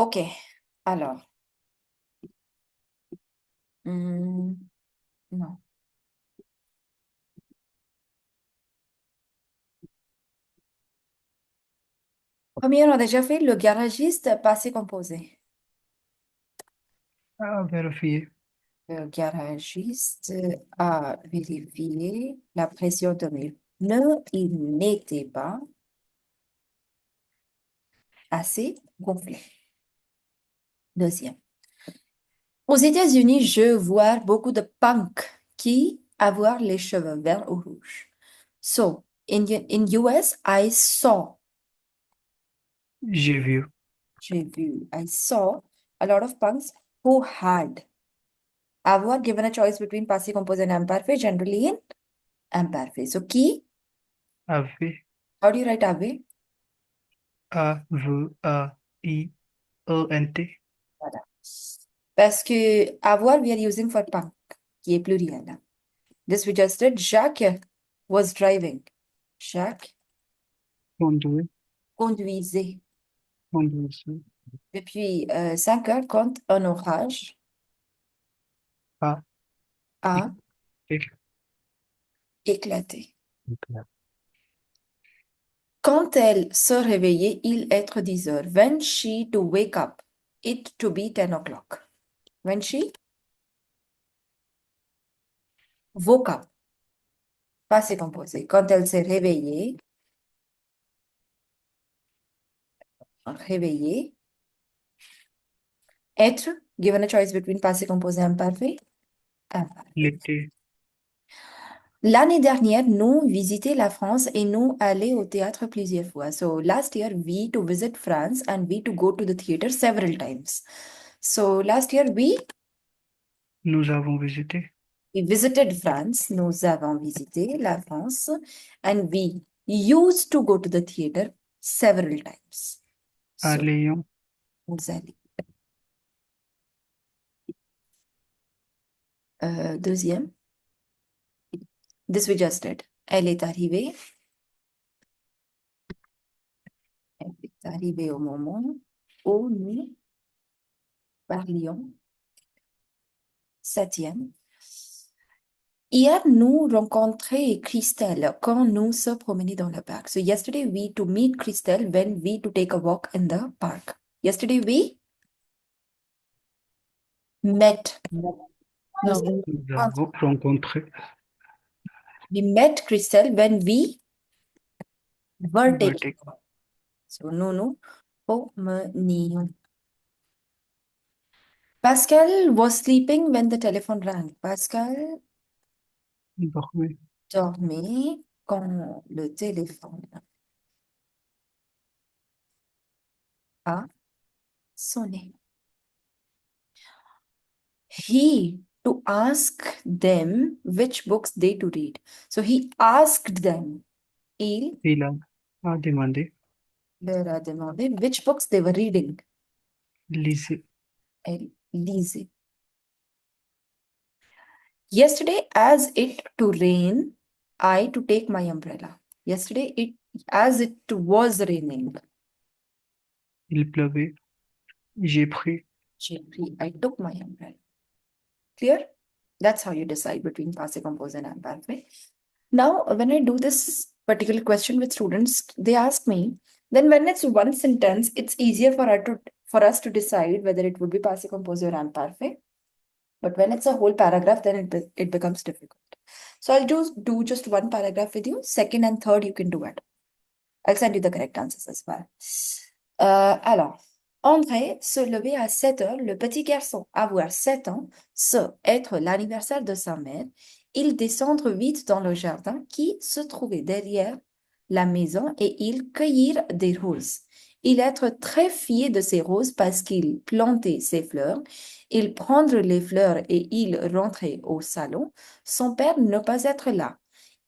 Ok, alors. Non. Premier, on a déjà fait le garagiste passé composé. À vérifier. Le garagiste a vérifié la pression de mes pneus. Il n'était pas assez gonflé. Deuxième. Aux États-Unis, je vois beaucoup de punks qui avoir les cheveux verts ou rouges. So, in US, J'ai vu. I saw a lot of punks who had. Avoir given a choice between passé composé and imperfect, generally in imperfect. So, qui, Avait. how do you write ave? A-V-A-I-E-N-T. Voilà. Parce que avoir, we are using for punk, qui est pluriel. This we just did. Jacques was driving. Jacques Conduit. conduisait. Conduisait. Et puis, 5 heures, quand un orage A. a Et. éclaté. Quand elle se réveillait, il était 10 heures. When she to wake up, it to be 10 o'clock. When she woke up, passé composé. Quand elle s'est réveillée, être, given a choice between passé composé et imparfait. Imparfait. L'été. L'année dernière, nous visitions la France et nous allons au théâtre plusieurs fois. So last year, we to visit France and we to go to the theater several times. So last year, Nous avons visité. we visited France. Nous avons visité la France and we used to go to the theater several times. À So, Lyon. nous allons. Deuxième. This we just did. Elle est arrivée. Elle est arrivée au moment où nous parlions. Septième. Hier, nous rencontré Christelle quand nous se promenions dans le parc. So yesterday we to meet Christelle when we to take a walk in the park. Yesterday we met. No, Nous Nous avons rencontré. we met Christelle when we were taking. Vertic. So nous promenions. Pascal was sleeping when the telephone rang. Pascal Dormait. dormait quand le téléphone a sonné. He to ask them which books they to read. So he asked them. Il Il a demandé. leur a demandé which books they were reading. Lisez. Elle lisait. Yesterday, as it to rain, I to take my umbrella. Yesterday, as it was raining, Il pleuvait. J'ai pris. I took my umbrella. Clear? That's how you decide between passé composé and imperfect. Now, when I do this particular question with students, they ask me, then when it's one sentence, it's easier for us to decide whether it would be passé composé or imperfect. But when it's a whole paragraph, then it becomes difficult. So I'll do just one paragraph with you. Second and third, you can do it. I'll send you the correct answers as well. Alors, André se lever à 7 heures, le petit garçon, avoir 7 ans, être l'anniversaire de sa mère, il descendre vite dans le jardin qui se trouvait derrière la maison et il cueillir des roses. Il être très fier de ces roses parce qu'il plantait ses fleurs, il prendre les fleurs et il rentrait au salon. Son père ne pas être là.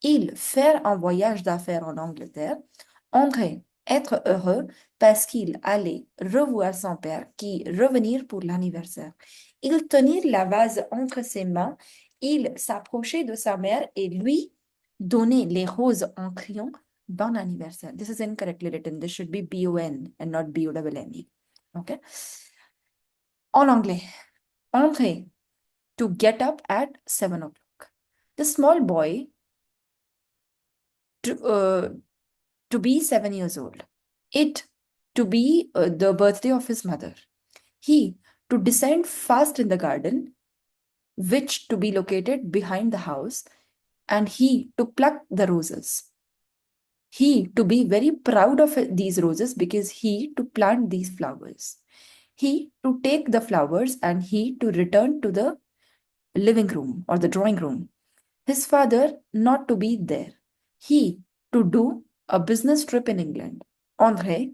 Il faire un voyage d'affaires en Angleterre. André être heureux parce qu'il allait revoir son père qui revenir pour l'anniversaire. Il tenir la vase entre ses mains, il s'approchait de sa mère et lui donner les roses en criant bon anniversaire. This is incorrectly written. This should be B-O-N and not B-O-N-N-E. Okay. En anglais, André, to get up at 7 o'clock. The small boy to be 7 years old. It to be the birthday of his mother. He to descend fast in the garden, which to be located behind the house, and he to pluck the roses. He to be very proud of these roses because he to plant these flowers. He to take the flowers and he to return to the living room or the drawing room. His father not to be there. He to do a business trip in England. André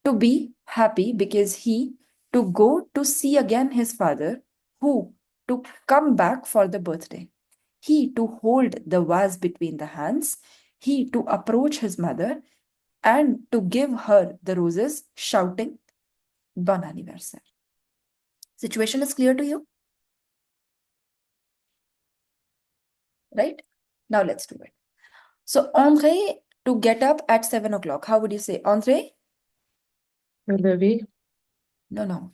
to be happy because he to go to see again his father, who to come back for the birthday. He to hold the vase between the hands. He to approach his mother and to give her the roses, shouting, Bon anniversaire. Situation is clear to you? Right? Now let's do it. So André to get up at 7 o'clock. How would you say? André? Lever. No.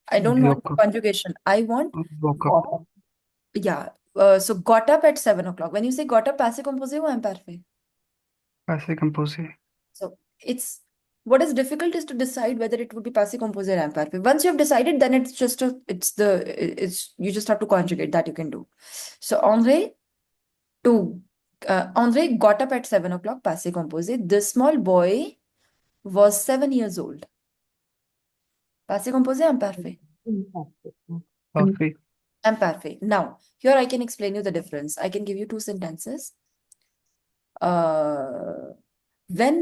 I don't want Woke up. conjugation. I want Woke up. got. Yeah. So got up at 7 o'clock. When you say got up, passé composé ou imparfait? Passé composé. So it's what is difficult is to decide whether it would be passé composé or imparfait. Once you have decided, then it's you just have to conjugate that you can do. So André André got up at 7 o'clock, passé composé. The small boy was 7 years old. Passé composé, imparfait. Parfait. Imparfait. Now, here I can explain you the difference. I can give you two sentences. When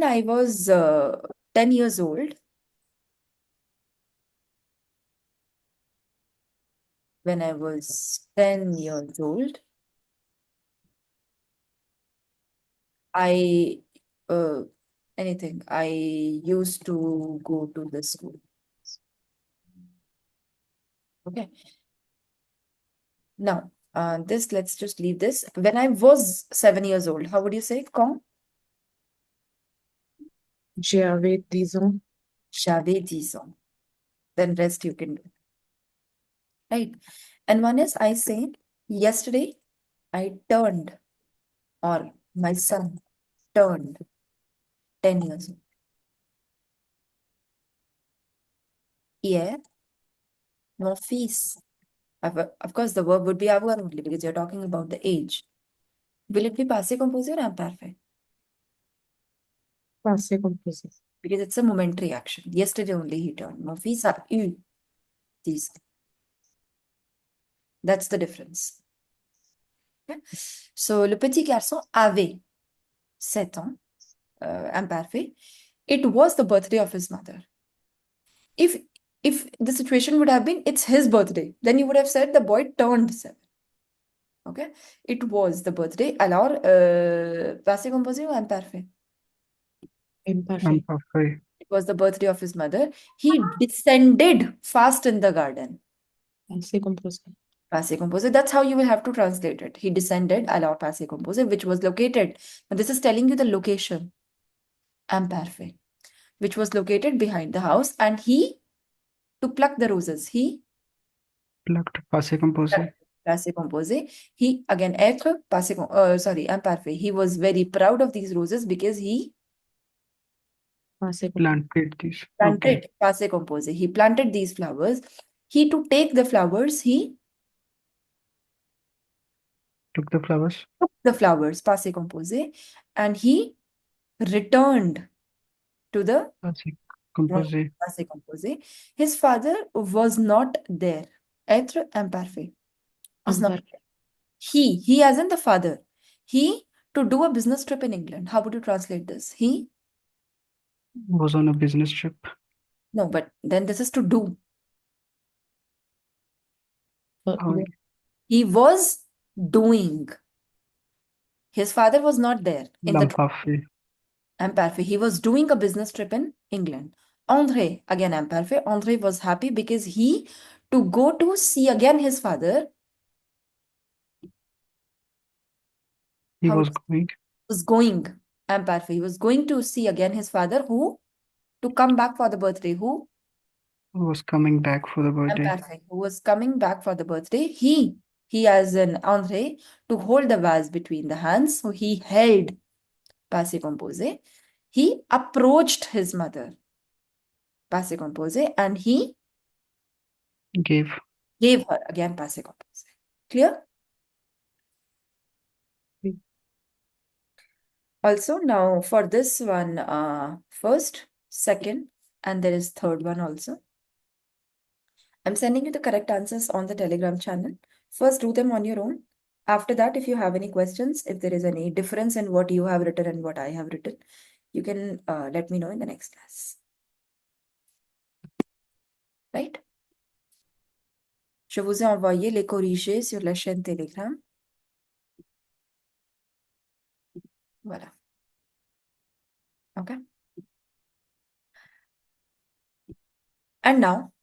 I was 10 years old, I anything. I used to go to the school. Okay. Now, let's just leave this. When I was 7 years old, how would you say? Quand J'avais 10 ans. j'avais 10 ans. Then rest you can do. Right. And one is I say, yesterday I turned, or my son turned 10 years old. Hier, mon fils. Of course, the verb would be avoir only because you're talking about the age. Will it be passé composé or imparfait? Passé composé. Because it's a momentary action. Yesterday only he turned. Mon fils a eu 10 ans. That's the difference. Okay? So, le petit garçon avait 7 ans, imparfait. It was the birthday of his mother. If the situation would have been, it's his birthday, then you would have said the boy turned 7. Okay? It was the birthday. Alors, passé composé ou imparfait? Imparfait. Imparfait. It was the birthday of his mother. He descended fast in the garden. Passé composé. Passé composé. That's how you will have to translate it. He descended, alors passé composé, which was located. But this is telling you the location. Imparfait. Which was located behind the house. And he, to pluck the roses. He, Plucked. Passé composé. passé composé. He, again, être, imparfait. He was very proud of these roses because he Passé composé. Planted these. planted, Okay. passé composé. He planted these flowers. He, to take the flowers, he Took the flowers. took the flowers, passé composé, and he returned to the Passé composé. passé composé. His father was not there. Être imparfait. Was not Imparfait. there. He as in the father. He to do a business trip in England. How would you translate this? He? Was on a business trip. No, but then this is to do. Oh, He was doing. His father was not there in the trip. L'imparfait. Imparfait. He was doing a business trip in England. André, again imparfait. André was happy because he to go to see again his father. He How was it going. was going. Imparfait. He was going to see again his father who to come back for the birthday. Who? Was coming back for the birthday. Perfect. Who was coming back for the birthday. He as in André, to hold the vase between the hands. So he held, passé composé. He approached his mother, passé composé, and he Gave. gave her, again passé composé. Clear? Oui. Also, now for this one, first, second, and there is third one also. I'm sending you the correct answers on the Telegram channel. First, do them on your own. After that, if you have any questions, if there is any difference in what you have written and what I have written, you can let me know in the next class. Right? Je vous ai envoyé les corrigés sur la chaîne Telegram. Voilà. Okay. And now,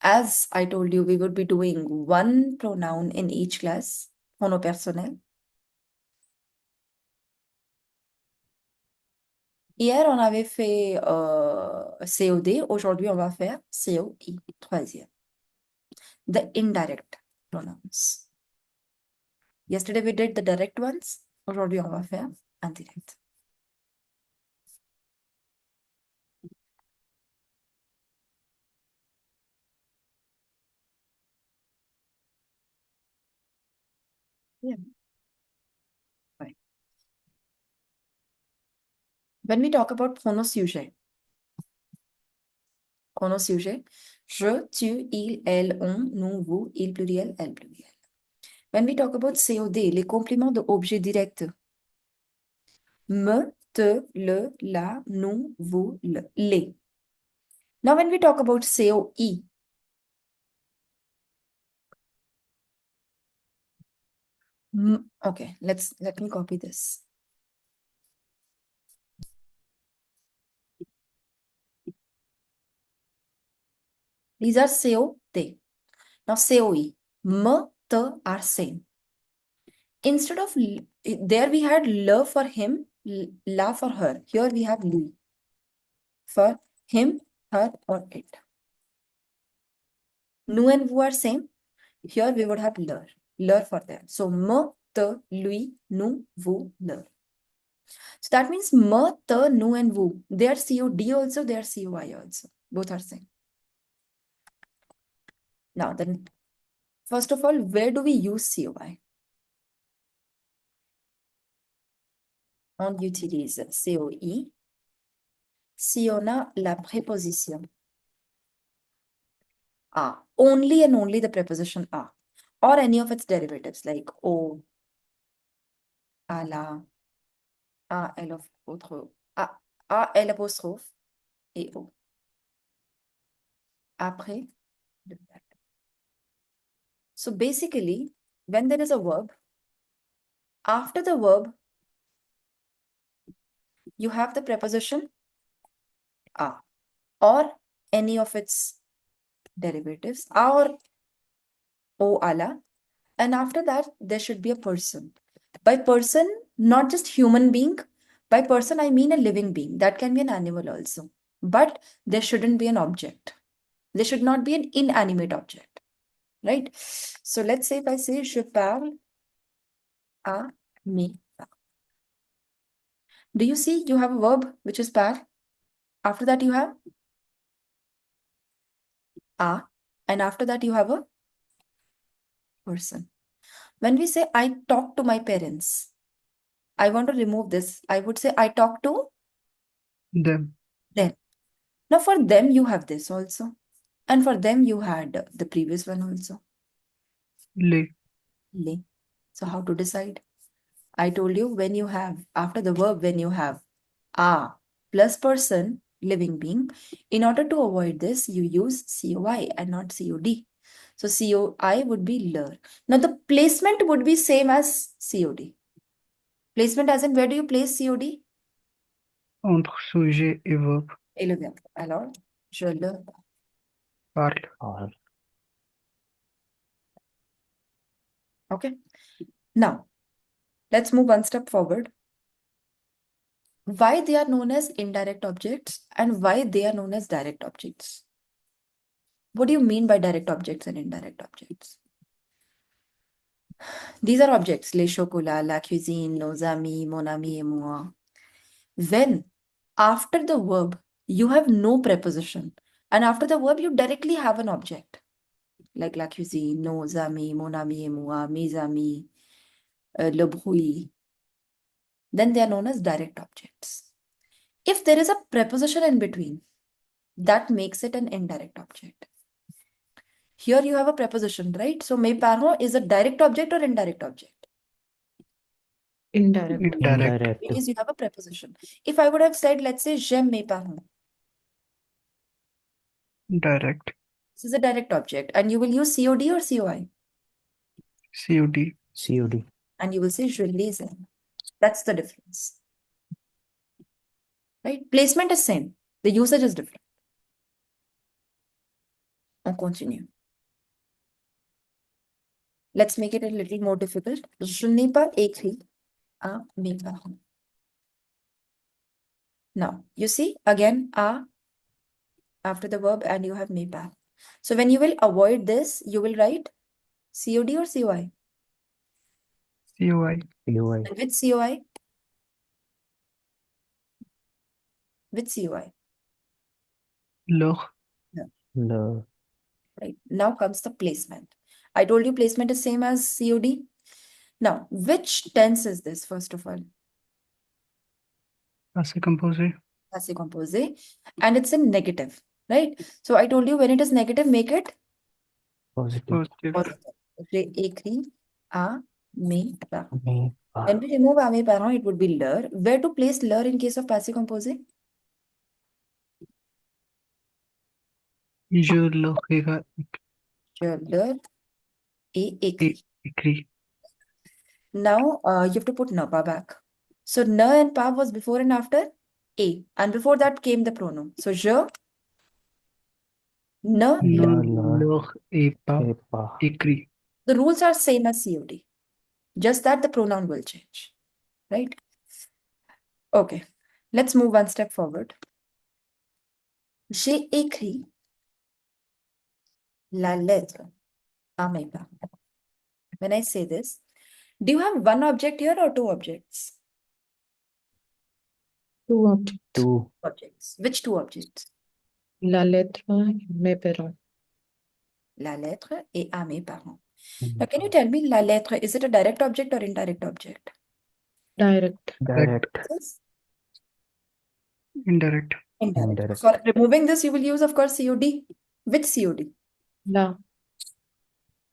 as I told you, we would be doing one pronoun in each class, pronom personnel. Hier, on avait fait COD. Aujourd'hui, on va faire COI, troisième. The indirect pronouns. Yesterday, we did the direct ones. Aujourd'hui, on va faire indirect. Yeah. Right. When we talk about pronosujet, pronosujet, je, tu, il, elle, on, nous, vous, il pluriel, elle pluriel. When we talk about COD, les compléments de objet direct, me, te, le, la, nous, vous, le, les. Now, when we talk about COI, okay, let me copy this. These are COD. Now, COE, me, te are same. Instead of there, we had le for him, la for her. Here we have lui for him, her, or it. Nous and vous are same. Here we would have leur for them. So me, te, lui, nous, vous, leur. So that means me, te, nous, and vous. They are COD also, they are COI also. Both are same. Now then, first of all, where do we use COI? On utilise COI si on a la préposition a. Only and only the preposition a. Or any of its derivatives like o, a la, a, l autre, a, l apostrophe et o. Après le verbe. So basically, when there is a verb, after the verb, you have the preposition a or any of its derivatives, a or o, a la, and after that, there should be a person. By person, not just human being. By person, I mean a living being. That can be an animal also. But there shouldn't be an object. There should not be an inanimate object. Right? So let's say if I say, je parle à mes parents. Do you see you have a verb which is par? After that, you have a. And after that, you have a person. When we say, I talk to my parents, I want to remove this. I would say, I talk to Them. them. Now, for them, you have this also. And for them, you had the previous one also. Les. Les. So, how to decide? I told you when you have, after the verb, when you have a plus person, living being, in order to avoid this, you use COI and not COD. So, COI would be leur. Now, the placement would be same as COD. Placement as in where do you place COD? Entre sujet et verbe. Et le verbe. Alors, je le Parle. Okay. Now, let's move one step forward. Why they are known as indirect objects and why they are known as direct objects? What do you mean by direct objects and indirect objects? These are objects, les chocolats, la cuisine, nos amis, mon ami et moi. When after the verb you have no preposition, and after the verb you directly have an object, like la cuisine, nos amis, mon ami et moi, mes amis, le bruit, then they are known as direct objects. If there is a preposition in between, that makes it an indirect object. Here you have a preposition, right? So mes parents is a direct object or indirect object? Indirect. Indirect. Because you have a preposition. If I would have said, let's say, j'aime mes parents, Direct. this is a direct object, and you will use COD or COI, COD. COD. and you will say je les aime. That's the difference. Right? Placement is same. The usage is different. On continue. Let's make it a little more difficult. Je n'ai pas écrit à mes parents. Now, you see, again, à after the verb, and you have mes parents. So when you will avoid this, you will write COD or COI. COI. COI. And with COI? With COI. Leur. Le. Right. Now comes the placement. I told you placement is same as COD. Now, which tense is this, first of all? Passé composé. Passé composé. And it's in negative, right? So I told you when it is negative, make it Positive. Positive. positive. J'ai écrit à mes parents. Mes When parents. we remove à mes parents, it would be leur. Where to place leur in case of passé composé? Je leur ai Je leur ai écrit. écrit. Now you have to put ne pas back. So ne and pa was before and after a, and before that came the pronoun. So je, ne, Ne leur. leur ai pas Et pas. écrit. The rules are same as COD, just that the pronoun will change, right? Okay, let's move one step forward. J'ai écrit la lettre à mes parents. When I say this, do you have one object here or two objects? Two objects. Two. Objects. Which two objects? La lettre, mes parents. La lettre et à mes parents. Now, can you tell me, la lettre, is it a direct object or indirect object? Direct. Direct. Yes. Indirect. Indirect. Indirect. For removing this, you will use, of course, COD. Which COD? La.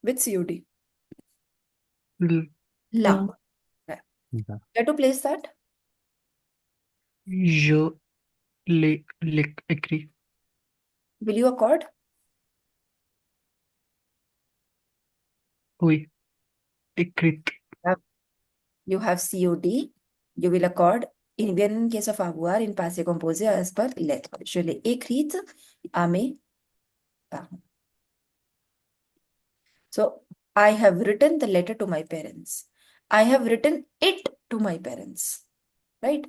Which COD? L- La. La. Where to place that? Je l'ai écrit. Will you accord? Oui. Écrite. You have COD. You will accord. Even in case of avoir, in passé composé as per lettre. Je l'ai écrite à mes parents. So, I have written the letter to my parents. I have written it to my parents. Right?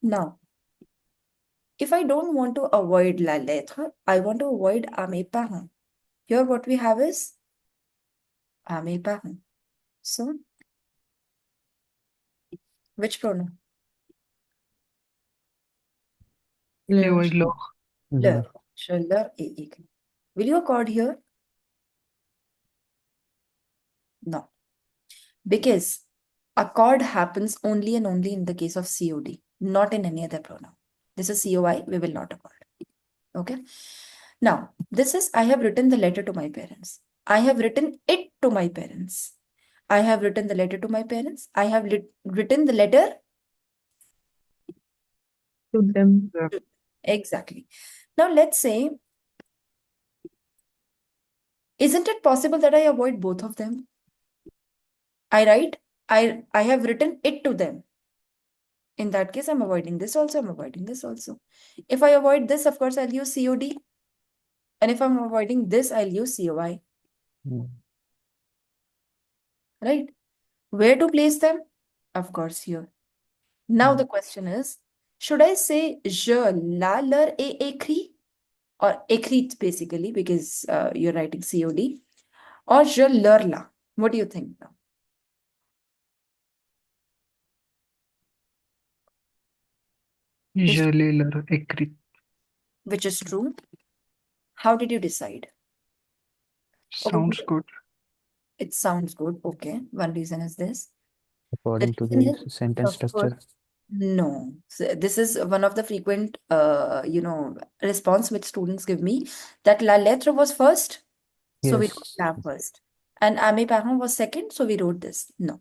Now, if I don't want to avoid la lettre, I want to avoid à mes parents. Here what we have is à mes parents. So, which pronoun? Leur. COI. Leur. Leur. Je leur ai écrit. Will you accord here? No. Because accord happens only and only in the case of COD, not in any other pronoun. This is COI, we will not accord. Okay. Now, this is I have written the letter to my parents. I have written it to my parents. I have written the letter to my parents. I have written the letter. To them. Exactly. Now, let's say, isn't it possible that I avoid both of them? I write, I have written it to them. In that case, I'm avoiding this also, I'm avoiding this also. If I avoid this, of course, I'll use COD. And if I'm avoiding this, I'll use COI. Right? Where to place them? Of course, here. Now the question is, should I say je la leur ai écrit? or écrite basically because you're writing COD, or je leur la. What do you think now? Je l'ai leur écrit. Which is true? How did you decide? Sounds good. It sounds good. Okay. One reason is this. According to reason the is, sentence of course, structure. no. So this is one of the frequent, response which students give me, that la lettre was first, so we wrote Yes. la first. And à mes parents was second, so we wrote this. No.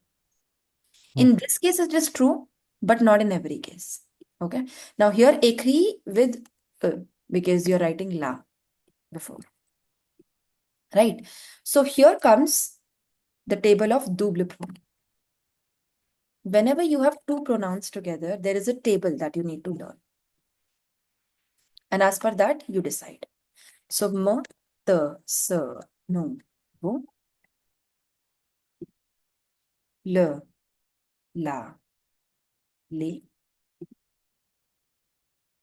Hmm. In this case, it is true, but not in every case. Okay. Now here, écrit with because you're writing la before. Right. So here comes the table of double pronom. Whenever you have two pronouns together, there is a table that you need to learn. And as per that, you decide. So, me, te, se, nous, vous, le, la, les,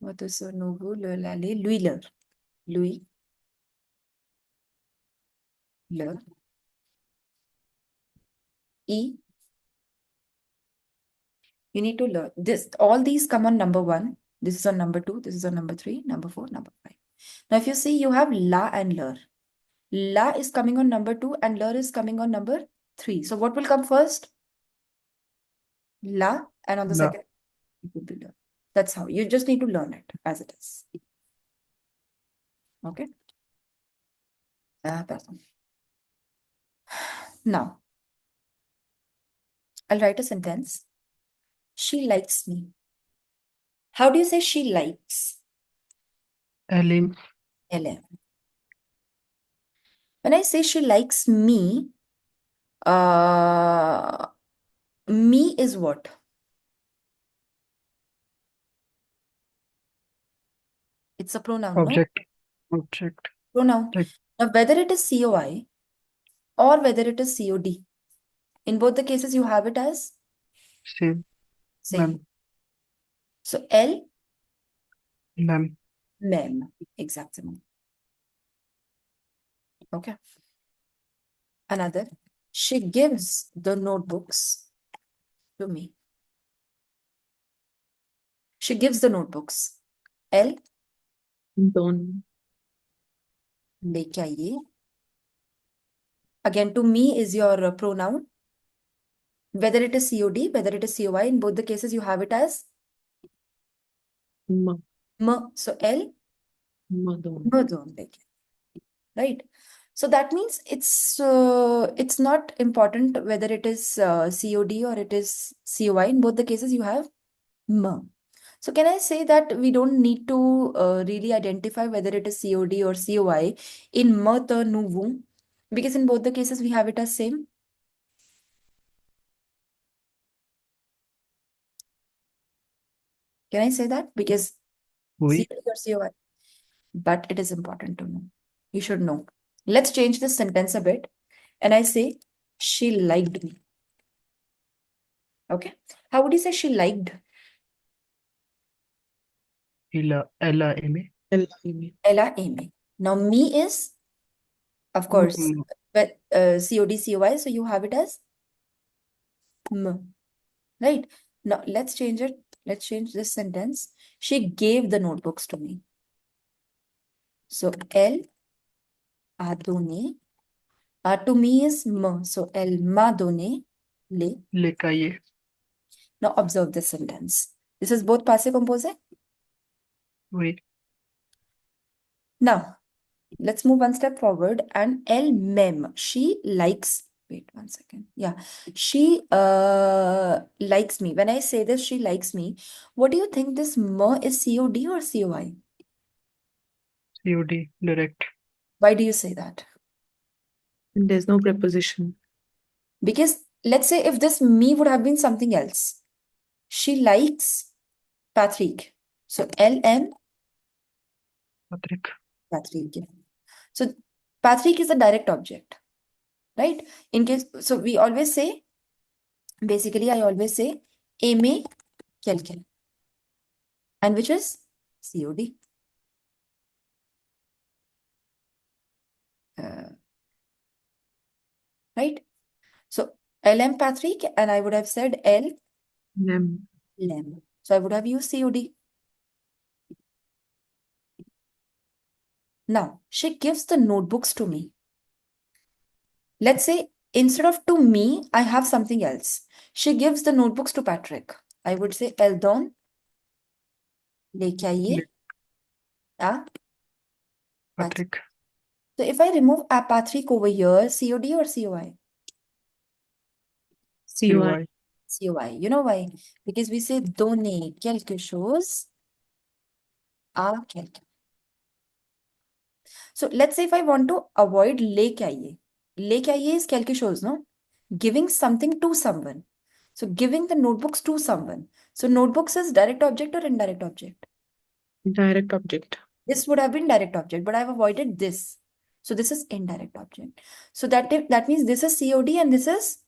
me, te, se, nous, vous, le, la, les, lui, leur, lui, le, I. You need to learn this. All these come on number 1. This is on number 2. This is on number 3, number 4, number 5. Now, if you see, you have la and leur. La is coming on number 2 and leur is coming on number 3. So, what will come first? La, and on the La. second, it would be leur. That's how. You just need to learn it as it is. Okay. Pardon. Now, I'll write a sentence. She likes me. How do you say she likes? Elle aime. LM. When I say she likes me, me is what? It's a pronoun, no? Object. Object. Pronoun. Like Now, whether it is COI or whether it is COD, in both the cases, you have it as same. same. Même. So, L, Même. mem. Exactly. Okay. Another. She gives the notebooks to me. She gives the notebooks. L, Don't. लेके आइए. Again, to me is your pronoun. Whether it is COD, whether it is COI, in both the cases, you have it as Ma. M. So, L, Ma don't. M don't like it. Right? So, that means it's not important whether it is COD or it is COI. In both the cases, you have M. So, can I say that we don't need to really identify whether it is COD or COI in me, te, nous, vous? Because in both the cases, we have it as same. Can I say that? Because Oui. COD or COI. But it is important to know. You should know. Let's change this sentence a bit. And I say, she liked me. Okay. How would you say she liked? Elle a aimé. L-I-M-E. Ella aimé. Now, me is, of course, Mm. but COD, COI. So you have it as M. Right? Now, let's change it. Let's change this sentence. She gave the notebooks to me. So, elle a donné. To me is M. So, elle m'a donné les. Les cahiers. Now, observe this sentence. This is both passé composé. Oui. Now, let's move one step forward. And elle m'aime. She likes. Wait 1 second. Yeah. She likes me. When I say this, she likes me. What do you think this me is COD or COI? COD. Direct. Why do you say that? And there's no preposition. Because let's say if this me would have been something else. She likes Patrick. So LM Patrick. Patrick. So Patrick is a direct object, right? In case, so we always say, basically, I always say aimer quelqu'un, and which is COD. right? So LM Patrick, and I would have said L Lem. Lem. So I would have used COD. Now, she gives the notebooks to me. Let's say instead of to me, I have something else. She gives the notebooks to Patrick. I would say Eldon लेके आइए a Patrick. Patrick. So if I remove a Patrick over here, COD or COI? COI. COI. You know why? Because we say donner quelque chose à quelqu'un. So let's say if I want to avoid लेके आइए is quelque chose, no? Giving something to someone. So giving the notebooks to someone. So notebooks is direct object or indirect object? Direct object. This would have been direct object, but I've avoided this. So this is indirect object. So that means this is COD and this is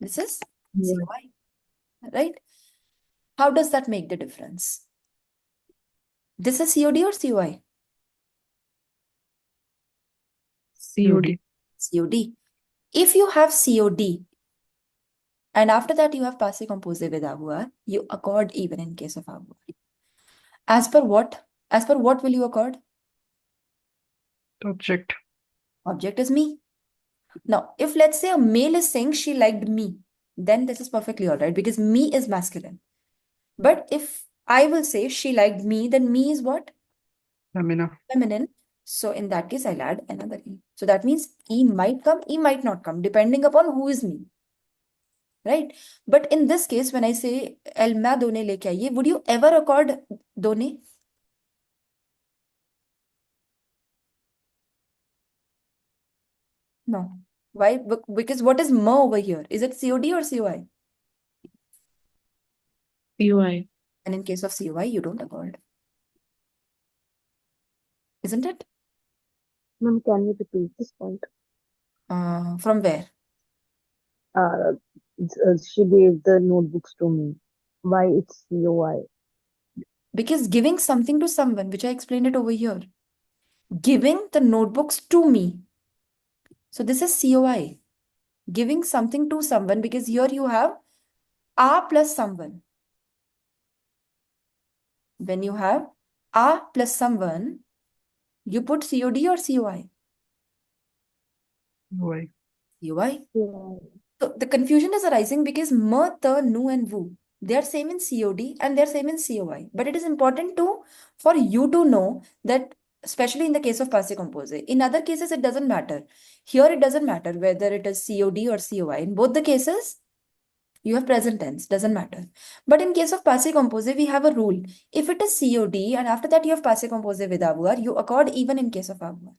Yeah. COI, right? How does that make the difference? This is COD or COI? COD. COD. If you have COD and after that you have passé composé with avoir, you accord even in case of avoir. As per what? As per what will you accord? Object. Object is me. Now, if let's say a male is saying she liked me, then this is perfectly all right because me is masculine. But if I will say she liked me, then me is what? Lamina. Feminine. So in that case, I'll add another E. So that means E might come, E might not come, depending upon who is me. Right? But in this case, when I say Elle m'a donné les cahiers, would you ever accord donné? No. Why? Because what is ma over here? Is it COD or COI? COI. And in case of COI, you don't accord. Isn't it? Ma'am, can you repeat this point? From where? She gave the notebooks to me. Why it's COI? Because giving something to someone, which I explained it over here, giving the notebooks to me. So this is COI. Giving something to someone because here you have a plus someone. When you have a plus someone, you put COD or COI? Why? COI. COI. So the confusion is arising because ma, ta, nu, and wu, they are same in COD and they are same in COI. But it is important for you to know that, especially in the case of passive composé. In other cases, it doesn't matter. Here, it doesn't matter whether it is COD or COI. In both the cases, you have present tense, doesn't matter. But in case of passive composé, we have a rule. If it is COD and after that you have passive composé with avoir, you accord even in case of avoir.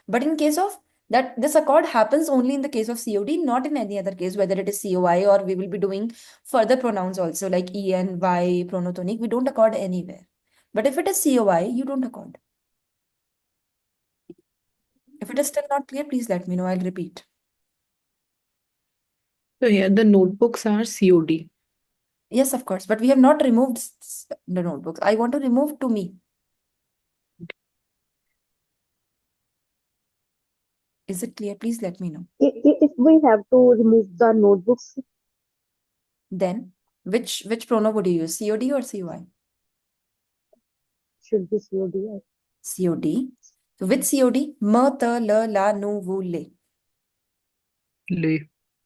But in case of that, this accord happens only in the case of COD, not in any other case, whether it is COI or we will be doing further pronouns also like EN, Y, pronotonic. We don't accord anywhere. But if it is COI, you don't accord. If it is still not clear, please let me know. I'll repeat. So here the notebooks are COD. Yes, of course. But we have not removed the notebooks. I want to remove to me. Is it clear? Please let me know. If we have to remove the notebooks, Then, which pronoun would you use? COD or COI? should be COD. COD. So with COD, ma, ta, la, la, nu, vu, le. Le.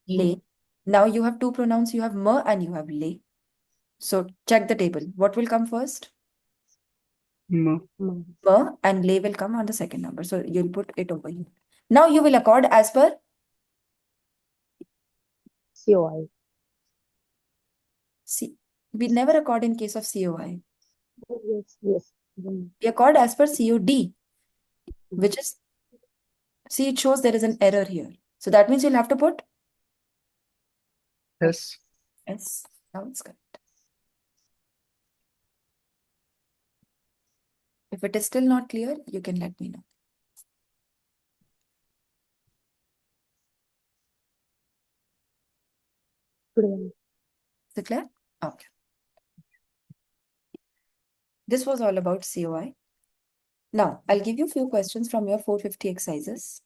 Le. Now you have two pronouns. You have ma and you have le. So check the table. What will come first? Ma. Ma and le will come on the second number. So you'll put it over here. Now you will accord as per COI. C. We never accord in case of COI. Yes. We accord as per COD, which is, see, it shows there is an error here. So that means you'll have to put S. S. Now it's correct. If it is still not clear, you can let me know. Is it clear? Okay. This was all about COI. Now, I'll give you a few questions from your 450 exercises.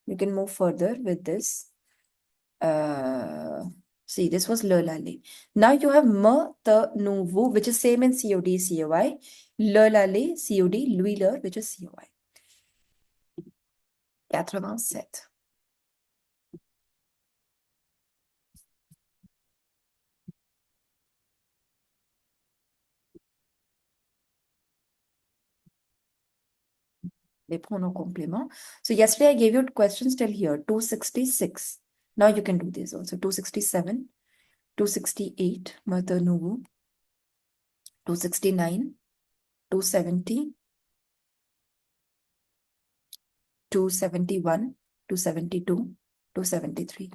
You can move further with this. See, this was le la le. Now you have me, te, nu, vous, which is same in COD, COI. Le la le, COD, lui, leur, which is COI. 87. Les pronoms compléments. So yesterday I gave you questions till here, 266. Now you can do this also. 267, 268, me, te, nu, vous. 269, 270, 271, 272, 273,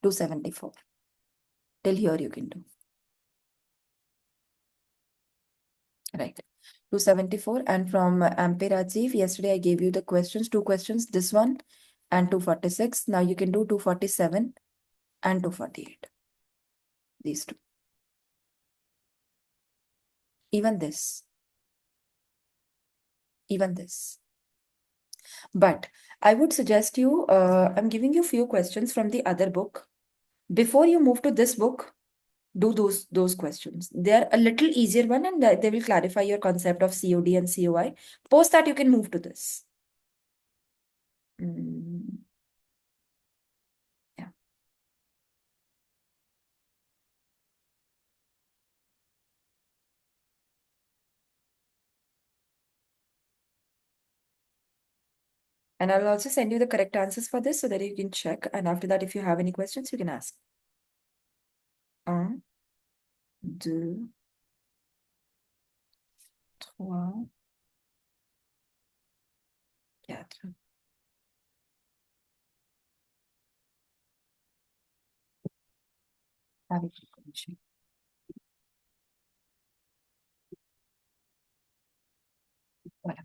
274. Till here you can do. Right. 274. And from Ampere Rajiv, yesterday I gave you the questions, two questions, this one and 246. Now you can do 247 and 248. These two. Even this. Even this. But I would suggest you, I'm giving you few questions from the other book. Before you move to this book, do those questions. They're a little easier one and they will clarify your concept of COD and COI. Post that you can move to this. Yeah. And I'll also send you the correct answers for this so that you can check. And after that, if you have any questions, you can ask. 1, 2, 3, 4. Avec le corrigé. Voilà.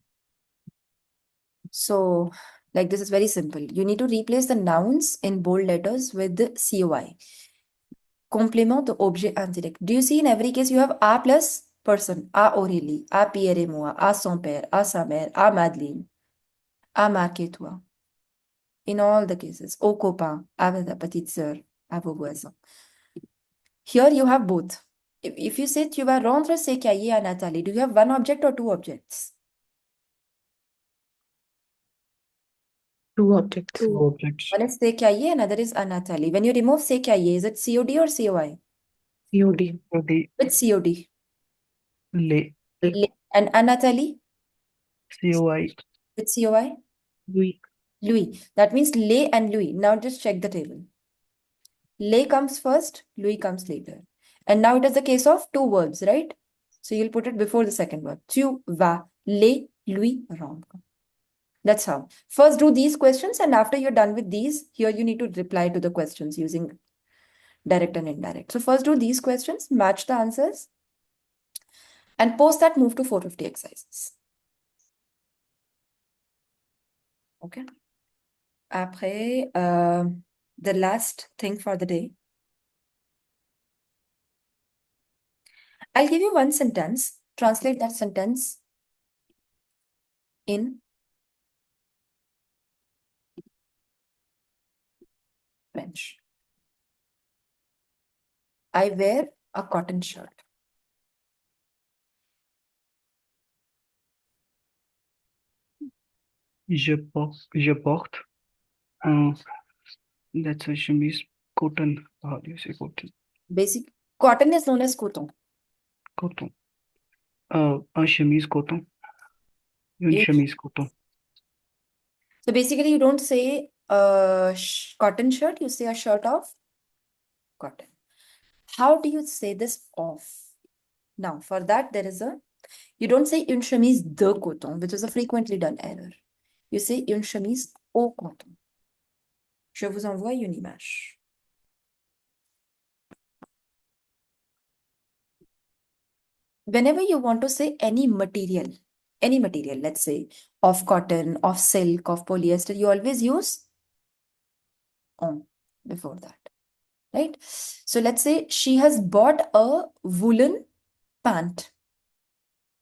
So, like this is very simple. You need to replace the nouns in bold letters with the COI. Complément de objet indirect. Do you see in every case you have a plus person, a Aurélie, a Pierre et moi, a son père, a sa mère, a Madeleine, a Marc et toi. In all the cases, au copain, à ta petite sœur, à vos voisins. Here you have both. If you say tu vas rendre ces cahiers à Nathalie, do you have one object or two objects? Two objects. Two objects. One is ces cahiers, another is à Nathalie. When you remove ces cahiers, is it COD or COI? COD. The With COD. le And à Nathalie? COI. With COI? Oui. Louis. That means les and Louis. Now just check the table. Les comes first, Louis comes later. And now it is the case of two verbs, right? So you'll put it before the second verb. Tu vas les lui rendre. That's how. First do these questions, and after you're done with these, here you need to reply to the questions using direct and indirect. So first do these questions, match the answers, and post that, move to 450 exercises. Okay. Après, the last thing for the day. I'll give you one sentence. Translate that sentence in French. I wear a cotton shirt. Je porte un, that's a chemise, cotton. How do you say cotton? Basic cotton is known as coton. Coton. Un chemise coton. Une You- chemise coton. So basically, you don't say cotton shirt, you say a shirt of cotton. How do you say this off? Now, for that, you don't say une chemise de coton, which is a frequently done error. You say une chemise au coton. Je vous envoie une image. Whenever you want to say any material, let's say of cotton, of silk, of polyester, you always use on before that, right? So let's say she has bought a woolen pant.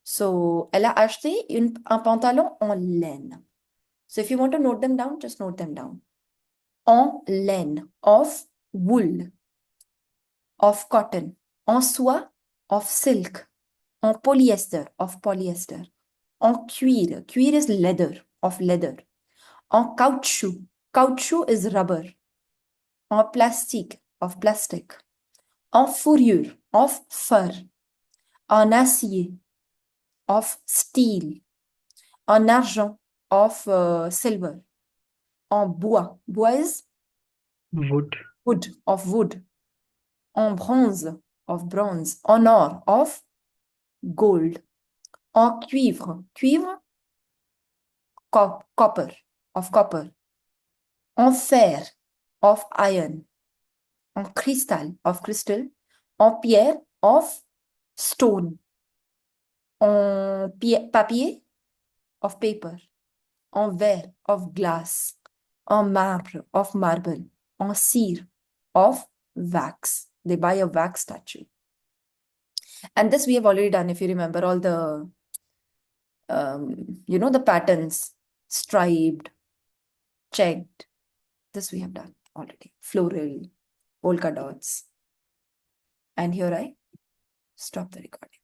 So, elle a acheté un pantalon en laine. So, if you want to note them down, just note them down. En laine, of wool, of cotton. En soie, of silk. En polyester, of polyester. En cuir, cuir is leather, of leather. En caoutchouc, caoutchouc is rubber. En plastique, of plastic. En fourrure, of fur. En acier, of steel. En argent, of silver. En bois, bois is Wood. wood, of wood. En bronze, of bronze. En or, of gold. En cuivre, cuivre, copper, of copper. En fer, of iron. En cristal, of crystal. En pierre, of stone. En papier, of paper. En verre, of glass. En marbre, of marble. En cire, of wax. They buy a wax statue. And this we have already done, if you remember all the, the patterns, striped, checked. This we have done already. Floral, polka dots. And here I stop the recording.